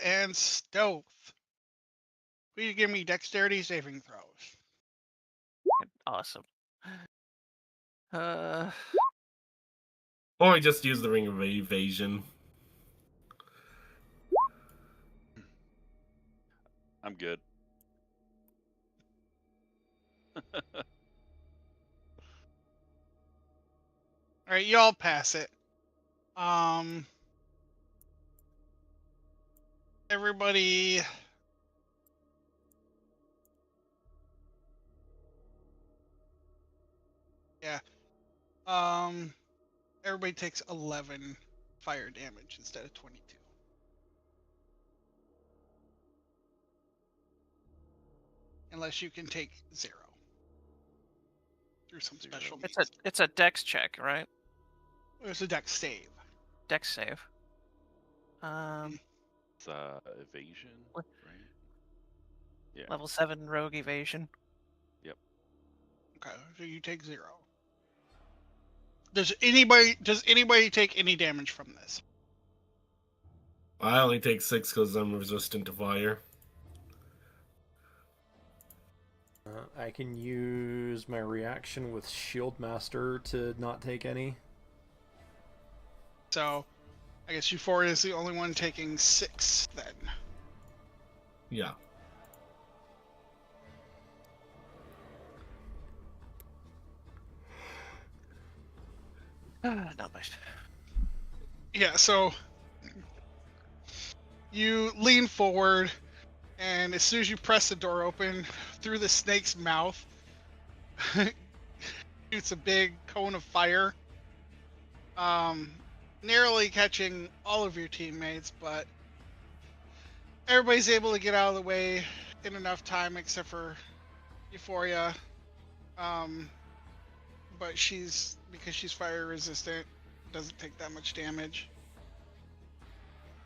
and Stoth. Please give me dexterity saving throws. Awesome. Or I just use the ring of evasion. I'm good. All right, y'all pass it. Everybody. Yeah. Everybody takes 11 fire damage instead of 22. Unless you can take 0 through some special means. It's a dex check, right? It's a dex save. Dex save. It's evasion, What? right? Yeah. Level 7 rogue evasion. Yep. Okay, so you take 0. Does anybody take any damage from this? I only take 6 because I'm resistant to fire. I can use my reaction with Shield Master to not take any. So, I guess Euphoria is the only one taking 6 then. Yeah. Not much. Yeah, so you lean forward, and as soon as you press the door open, through the snake's mouth shoots a big cone of fire, narrowly catching all of your teammates, but everybody's able to get out of the way in enough time except for Euphoria. But because she's fire resistant, doesn't take that much damage.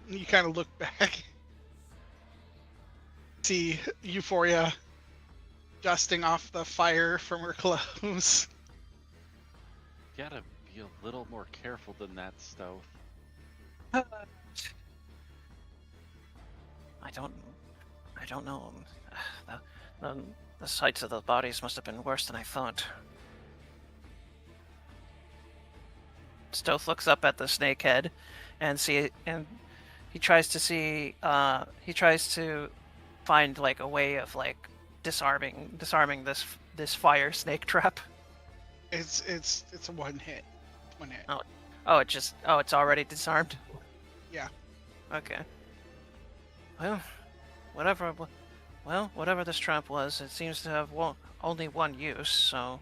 You kind of look back, see Euphoria dusting off the fire from her clothes. Gotta be a little more careful than that, Stowe. I don't know. The sights of the bodies must have been worse than I thought. Stoth looks up at the snake head, and he tries to find like a way of like disarming this fire snake trap. It's a one hit. It's already disarmed. Yeah. Okay. Whatever this trap was, it seems to have only one use, so...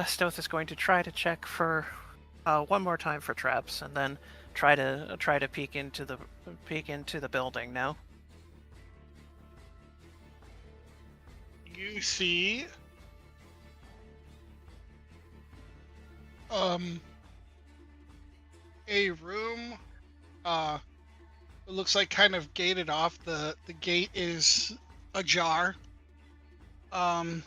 Stoth is going to try to check for one more time for traps, and then try to peek into the building now. You see a room it looks like kind of gated off. The gate is ajar, and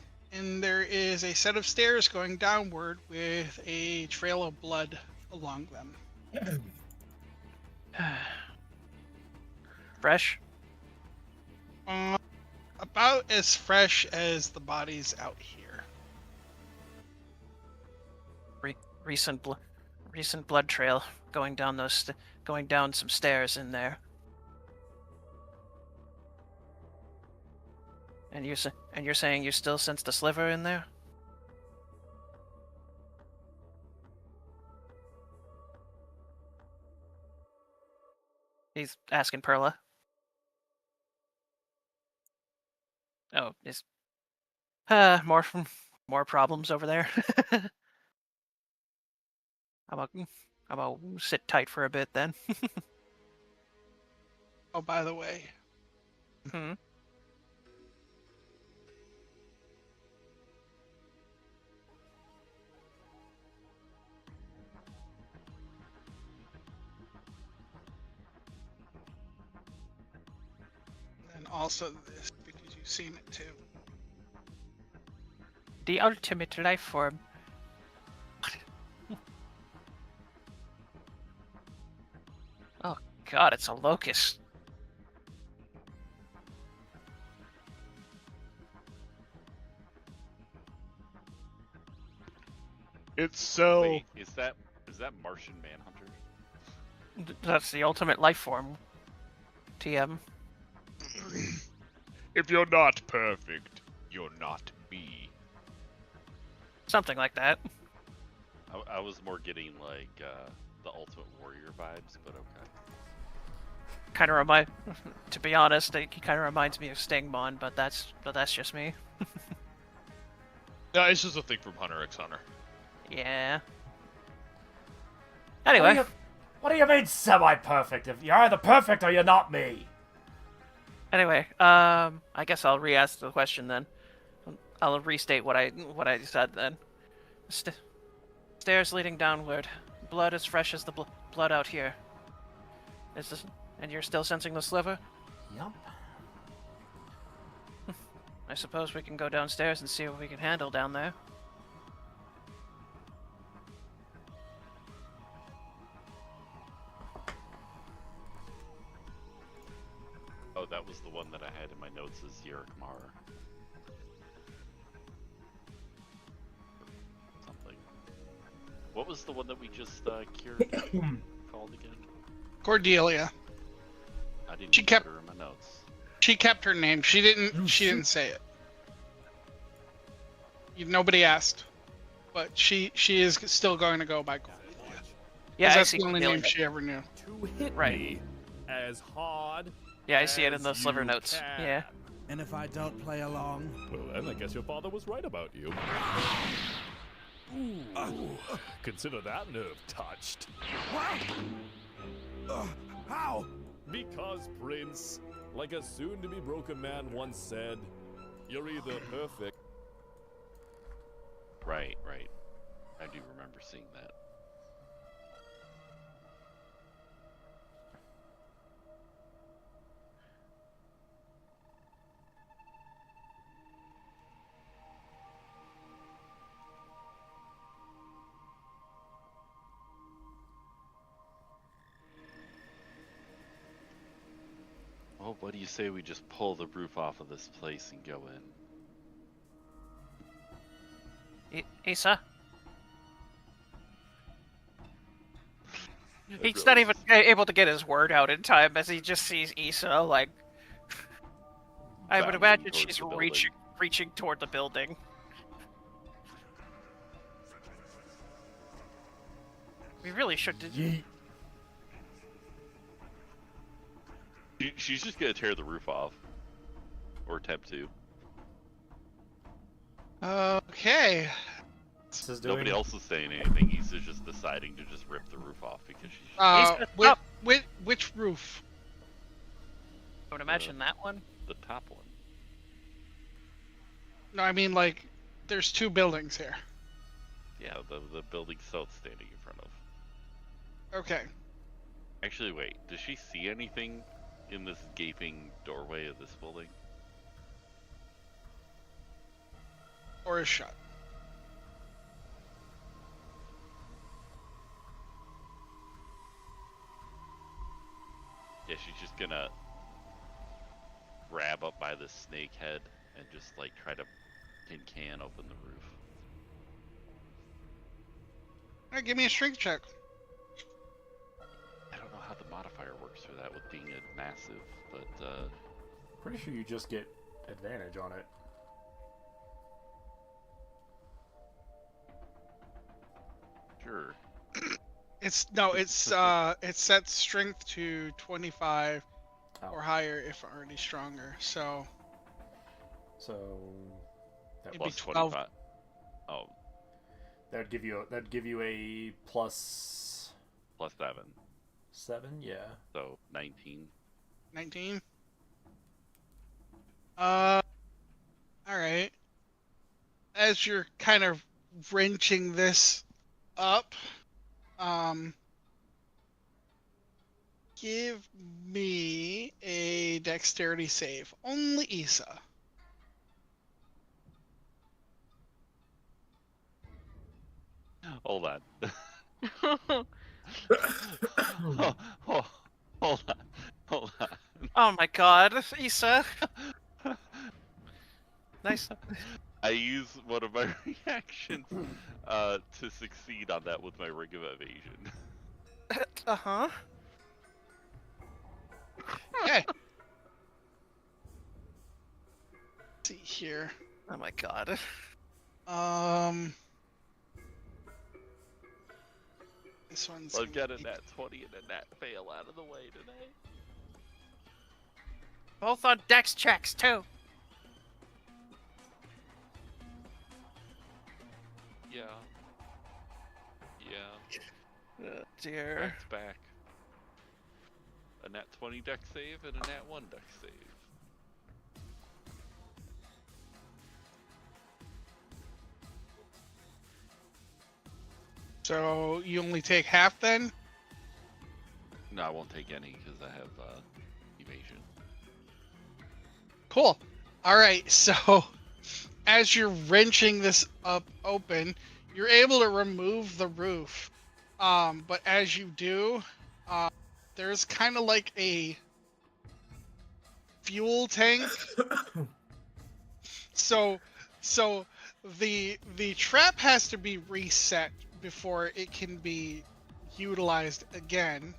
there is a set of stairs going downward with a trail of blood along them. Fresh? About as fresh as the bodies out here. Recent blood trail going down some stairs in there. And you're saying you still sense the sliver in there? He's asking Perla. Oh, is more problems over there. I'm gonna sit tight for a bit then. Oh, by the way. Hmm. And also this, because you've seen it too. The ultimate life form. Oh god, it's a locust. It's so... Wait, is that Martian Manhunter? That's the ultimate life form. TM. If you're not perfect, you're not me. Something like that. I was more getting like the Ultimate Warrior vibes, but okay. To be honest, he kind of reminds me of Stingmon, but that's just me. No, it's just a thing from Hunter x Hunter. Yeah. Anyway. What do you mean semi-perfect? If you're either perfect or you're not me. Anyway, I guess I'll re-ask the question then. I'll restate what I said then. Stairs leading downward. Blood as fresh as the blood out here. And you're still sensing the sliver? Yup. I suppose we can go downstairs and see what we can handle down there. Oh, that was the one that I had in my notes as Yerikmar. Something. What was the one that we just cured? Called again? Cordelia. I didn't She even kept- put her in my notes. She kept her name. She didn't. She didn't say it. Nobody asked, but she is still going to go by Gold. Yeah, I That's see the only Cordelia. name she ever knew. To hit Right. me as hard. Yeah, I see it in as the sliver you notes. can. Yeah. And if I don't play along? Well, then I guess your father was right about you. Ooh, consider that nerve touched. What? How? Because, Prince, like a soon-to-be broken man once said, you're either perfect. Right. I do remember seeing that. Well, what do you say we just pull the roof off of this place and go in? Issa? He's not even able to get his word out in time as he just sees Issa, like... I would Bounding imagine towards she's the building. reaching toward the building. We really should... She's just gonna tear the roof off. Or attempt to. Okay. This is doing... Nobody else is saying anything. He's just deciding to just rip the roof off because she's... Up. Which roof? I would imagine that one. the top one. No, I mean like, there's two buildings here. Yeah, the building South's standing in front of. Okay. Actually, wait. Does she see anything in this gaping doorway of this building? Or is shut. Yeah, she's just gonna grab up by the snake head and just like try to can open the roof. Alright, give me a strength check. I don't know how the modifier works for that with being a massive, but Pretty sure you just get advantage on it. sure. It's it sets strength to 25 or higher if already stronger. So So that It'd be Plus 12. 25. Oh, that'd give you a plus plus 7. 7, yeah. So 19. 19. All right. As you're kind of wrenching this up, give me a dexterity save. Only Issa. Hold on. Hold on. Oh my god, Issa. Nice. I use one of my reactions to succeed on that with my ring of evasion. Uh-huh. Okay. Let's see here. Oh my god. This one's. I'll gonna get a be- nat 20 and a nat fail out of the way today. Both on dex checks, too. Yeah. Oh, dear. That's back. A nat 20 dex save and a nat 1 dex save. So you only take half then? No, I won't take any because I have evasion. Cool. All right. So as you're wrenching this up open, you're able to remove the roof. But as you do, there's kind of like a fuel tank. So the trap has to be reset before it can be utilized again.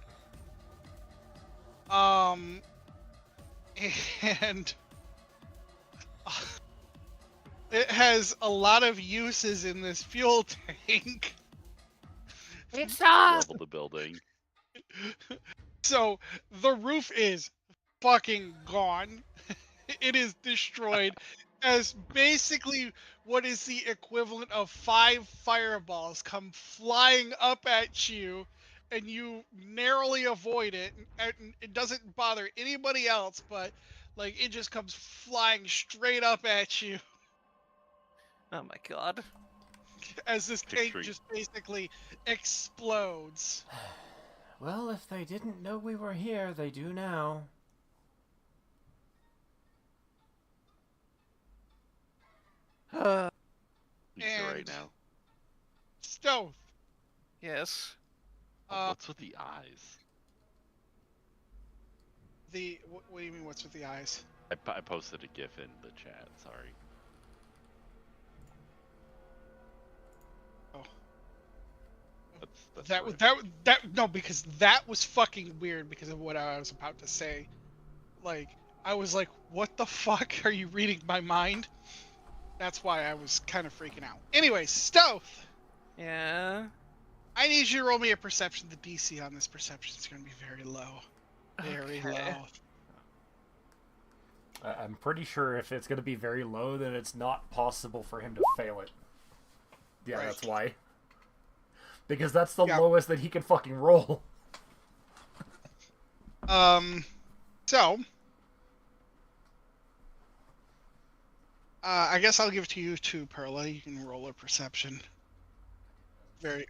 and it has a lot of uses in this fuel tank. It's Level the building. So the roof is fucking gone. It is destroyed as basically what is the equivalent of 5 fireballs come flying up at you, and you narrowly avoid it, and it doesn't bother anybody else, but like it just comes flying straight up at you Oh my god. as this tank Extreme. just basically explodes. Well, if they didn't know we were here, they do now. You're right And- now. Stoth. Yes. What's with the eyes? What do you mean? What's with the eyes? I posted a GIF in the chat. Sorry. Oh. That's That what was I that no, because that was fucking weird because of what I was about to say. Like, I was like, what the fuck? Are you reading my mind? That's why I was kind of freaking out. Anyways, Stoth, Yeah. I need you to roll me a perception. The DC on this perception is going to be very low. Very Okay. low. I'm pretty sure if it's going to be very low, then it's not possible for him to fail it. Yeah, Right. that's why. Because that's the Yeah. lowest that he can fucking roll. So, I guess I'll give it to you too, Perla. You can roll a perception. Very,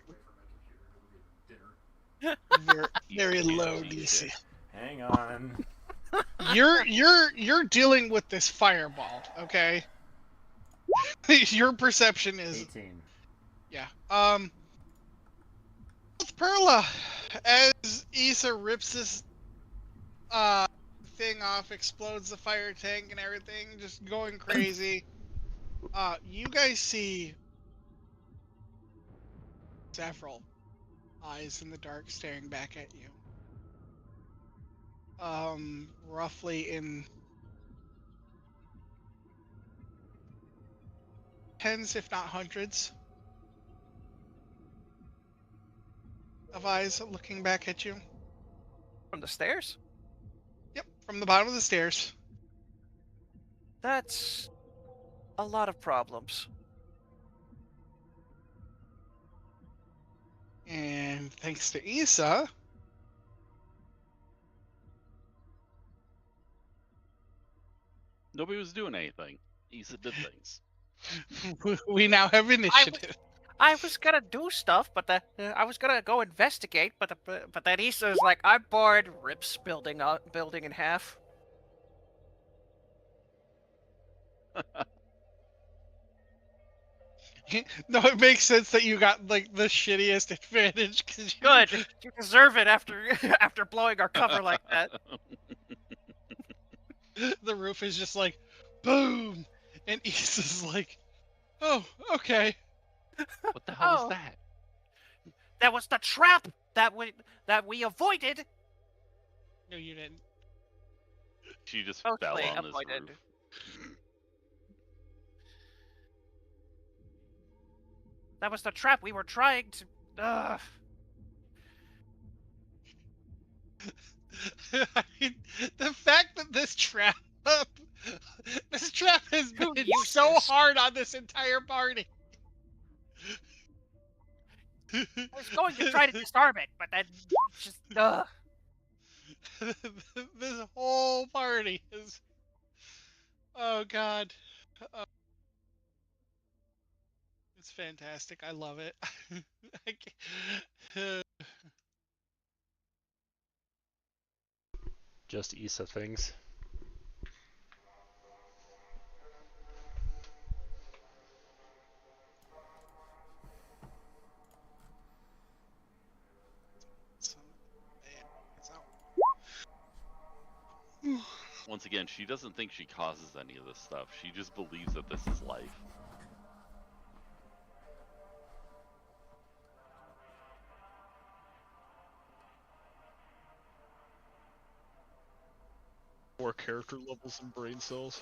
very, very low DC. Hang on. You're dealing with this fireball, okay? Your perception is 18. yeah. With Perla, as Issa rips this thing off, explodes the fire tank and everything, just going crazy. You guys see several eyes in the dark staring back at you. Roughly in tens, if not hundreds, of eyes looking back at you. From the stairs? Yep, from the bottom of the stairs. That's a lot of problems. And thanks to Issa, Nobody was doing anything. Issa did things. we now have initiative. I was gonna do stuff, but I was gonna go investigate, but then Issa's like, I'm bored. Rips building in half. No, it makes sense that you got like the shittiest advantage because Good. You deserve it after after blowing our cover like that. the roof is just like, boom, and Issa's like, oh, okay. What the hell Oh. was that? That was the trap that we avoided. No, you didn't. She just fell Mostly on this avoided. roof. That was the trap we were trying to. I mean, the fact that this trap has been so useless. hard on this entire party. I was going to try to disarm it, but then just This whole party is. Oh God. It's fantastic. I love it. I can't- Just Issa things. Once again, she doesn't think she causes any of this stuff. She just believes that this is life. More character levels and brain cells.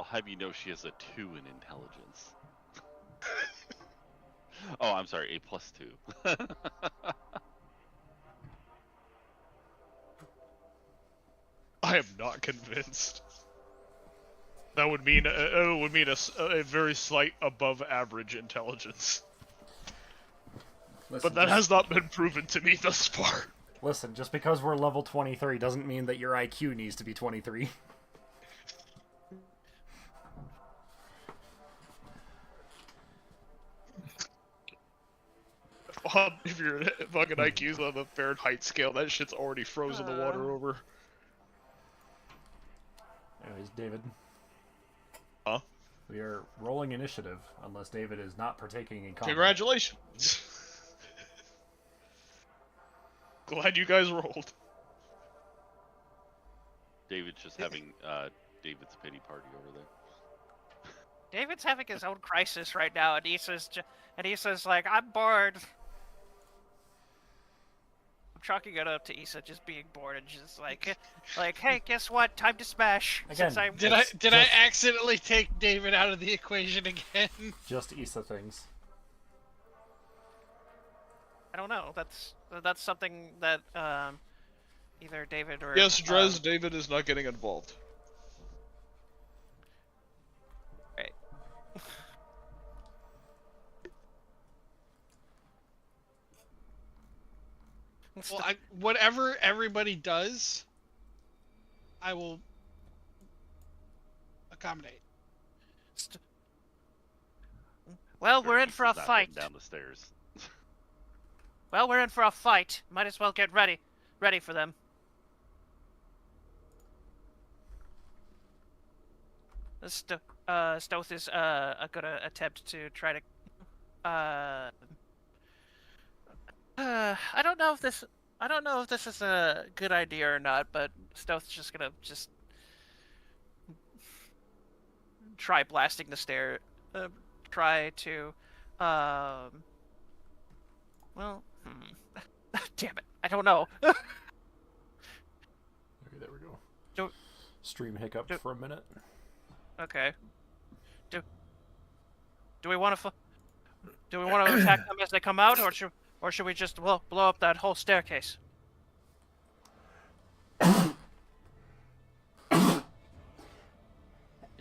I'll have you know she has a 2 in intelligence. Oh, I'm sorry, A plus 2. I am not convinced. That would mean a very slight above average intelligence. Listen, But that just, has not been proven to me thus far. listen, just because we're level 23 doesn't mean that your IQ needs to be 23. If your fucking IQ's on the Fahrenheit scale, that shit's already frozen the water over. Anyways, David. Huh? We are rolling initiative, unless David is not partaking in combat. Congratulations. Glad you guys rolled. David's just having David's pity party over there. David's having his own crisis right now, and Issa's like, I'm bored. I'm chalking it up to Issa just being bored and just like, hey, guess what? Time to smash. Again, Did I accidentally take David out of the equation again? Just Issa things. I don't know. That's something that either David or Yes, Drez, David is not getting involved. Right. Well, whatever everybody does, I will accommodate. Well, we're in for a Issa's not fight. getting down the stairs. Well, we're in for a fight. Might as well get ready for them. Stoth is gonna attempt to try to. I don't know if this is a good idea or not, but Stoth's just gonna try blasting the stair. Try to. Well, damn it, I don't know. Okay, there we go. Stream hiccup for a minute. Okay. Do we want to attack them as they come out, or should we just blow up that whole staircase? It'll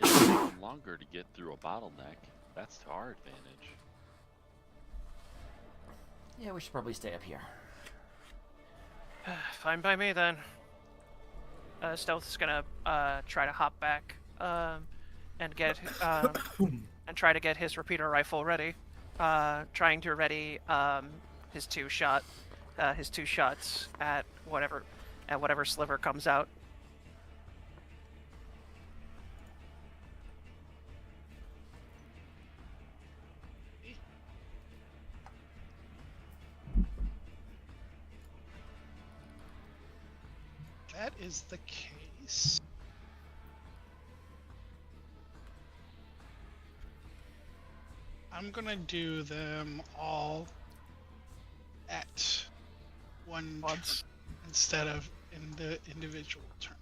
take them longer to get through a bottleneck. That's to our advantage. Yeah, we should probably stay up here. Fine by me then. Stealth is gonna try to hop back and get and try to get his repeater rifle ready. Trying to ready his two shots at whatever sliver comes out. That is the case. I'm gonna do them all at one turn instead of in the individual turn.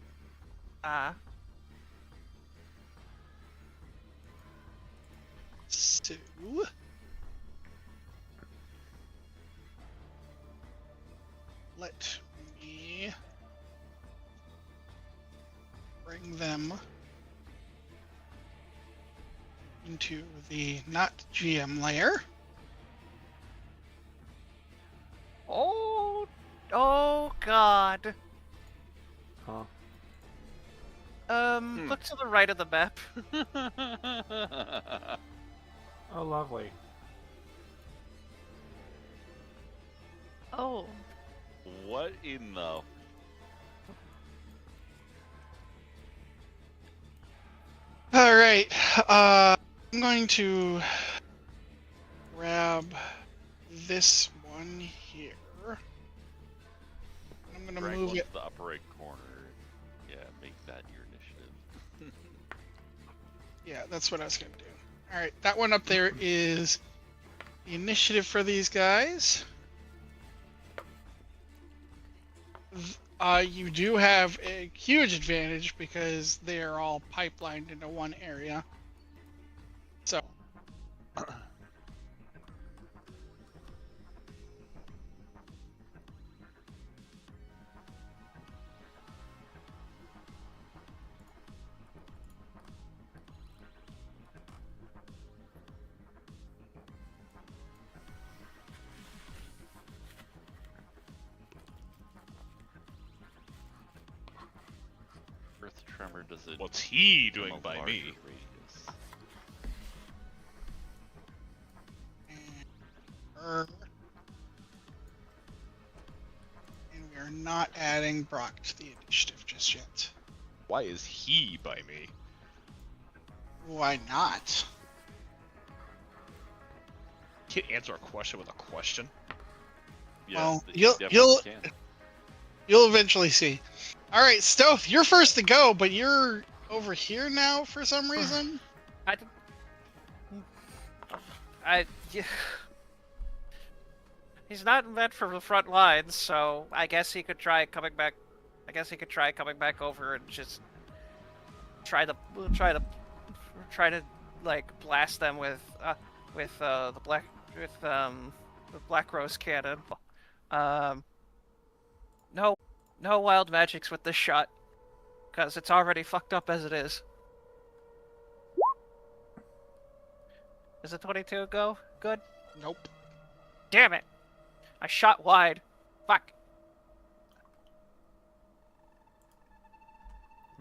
So let me bring them into the not GM layer. Oh God. Huh? Look to the right of the map. Oh, lovely. Oh. What in the... Alright, I'm going to grab this one here. I'm going to Drag move one it. to the upper right corner. Yeah, make that your initiative. Yeah, that's what I was going to do. All right, that one up there is the initiative for these guys. You do have a huge advantage because they are all pipelined into one area. So, Earth tremor does it. What's he from doing a by larger me? radius? and we are not adding Brock to the initiative just yet. Why is he by me? Why not? Can't answer a question with a question. Yeah, Well, you definitely can. You'll eventually see. All right, Stealth, you're first to go, but you're over here now for some reason. Yeah. He's not meant for the front lines, so I guess he could try coming back. I guess he could try coming back over and just try to like blast them with the black rose cannon. No wild magics with this shot, because it's already fucked up as it is. Is a 22 go? Good? Nope. Damn it! I shot wide. Fuck.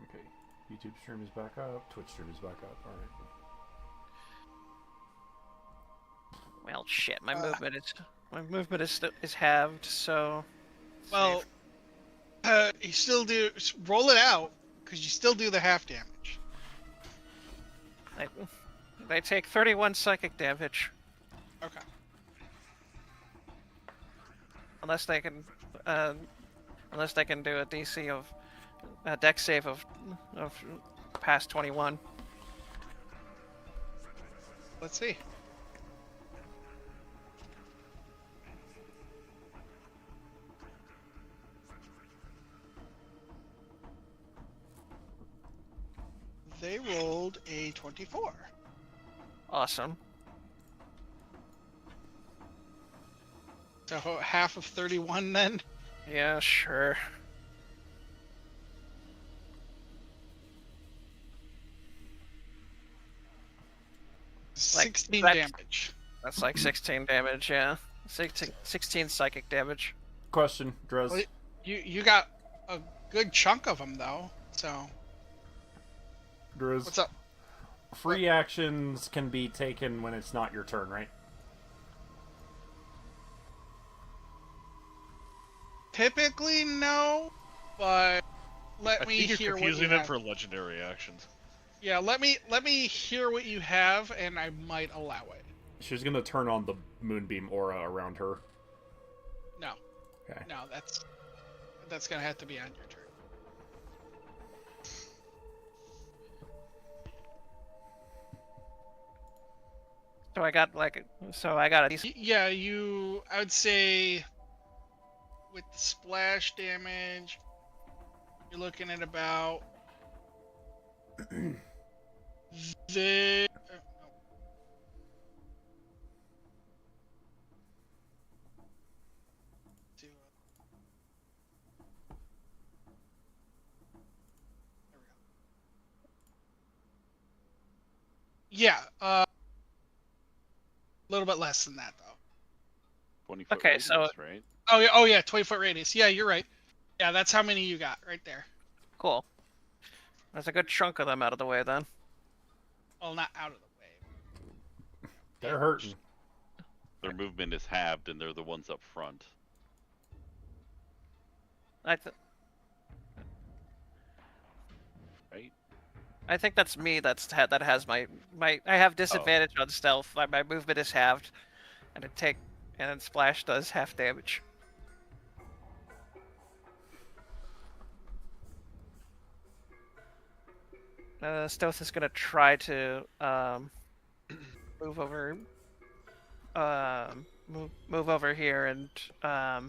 Okay. YouTube stream is back up. Twitch stream is back up. Alright. Well, shit. My movement is halved, so. Well, you still do roll it out because you still do the half damage. They take 31 psychic damage. Okay. Unless they can do a DC of a dex save of past 21. Let's see. They rolled a 24. Awesome. So half of 31 then? Yeah, sure. Like, 16 that's- damage. That's like 16 damage, yeah. 16 psychic damage. Question, Drez. Well, you got a good chunk of them though. So Drez. what's up? Free actions can be taken when it's not your turn, right? Typically no, but let I me think you're hear what you confusing them have. for legendary actions. Yeah, let me hear what you have, and I might allow it. She's gonna turn on the moonbeam aura around her. No. Okay. No, that's gonna have to be on your turn. So I got a decent. Yeah, I would say with the splash damage, you're looking at about the. Yeah, a little bit less than that though. 20-foot Okay, radius, so- right? Oh yeah, 20-foot radius. Yeah, you're right. Yeah, that's how many you got right there. Cool. There's a good chunk of them out of the way then. Well, not out of the way. They're hurting. Their movement is halved, and they're the ones up front. Right? I think that's me. That has my. I have disadvantage on stealth. My movement is halved, and then splash does half damage. Stealth is gonna try to move over. Move over here and I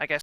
guess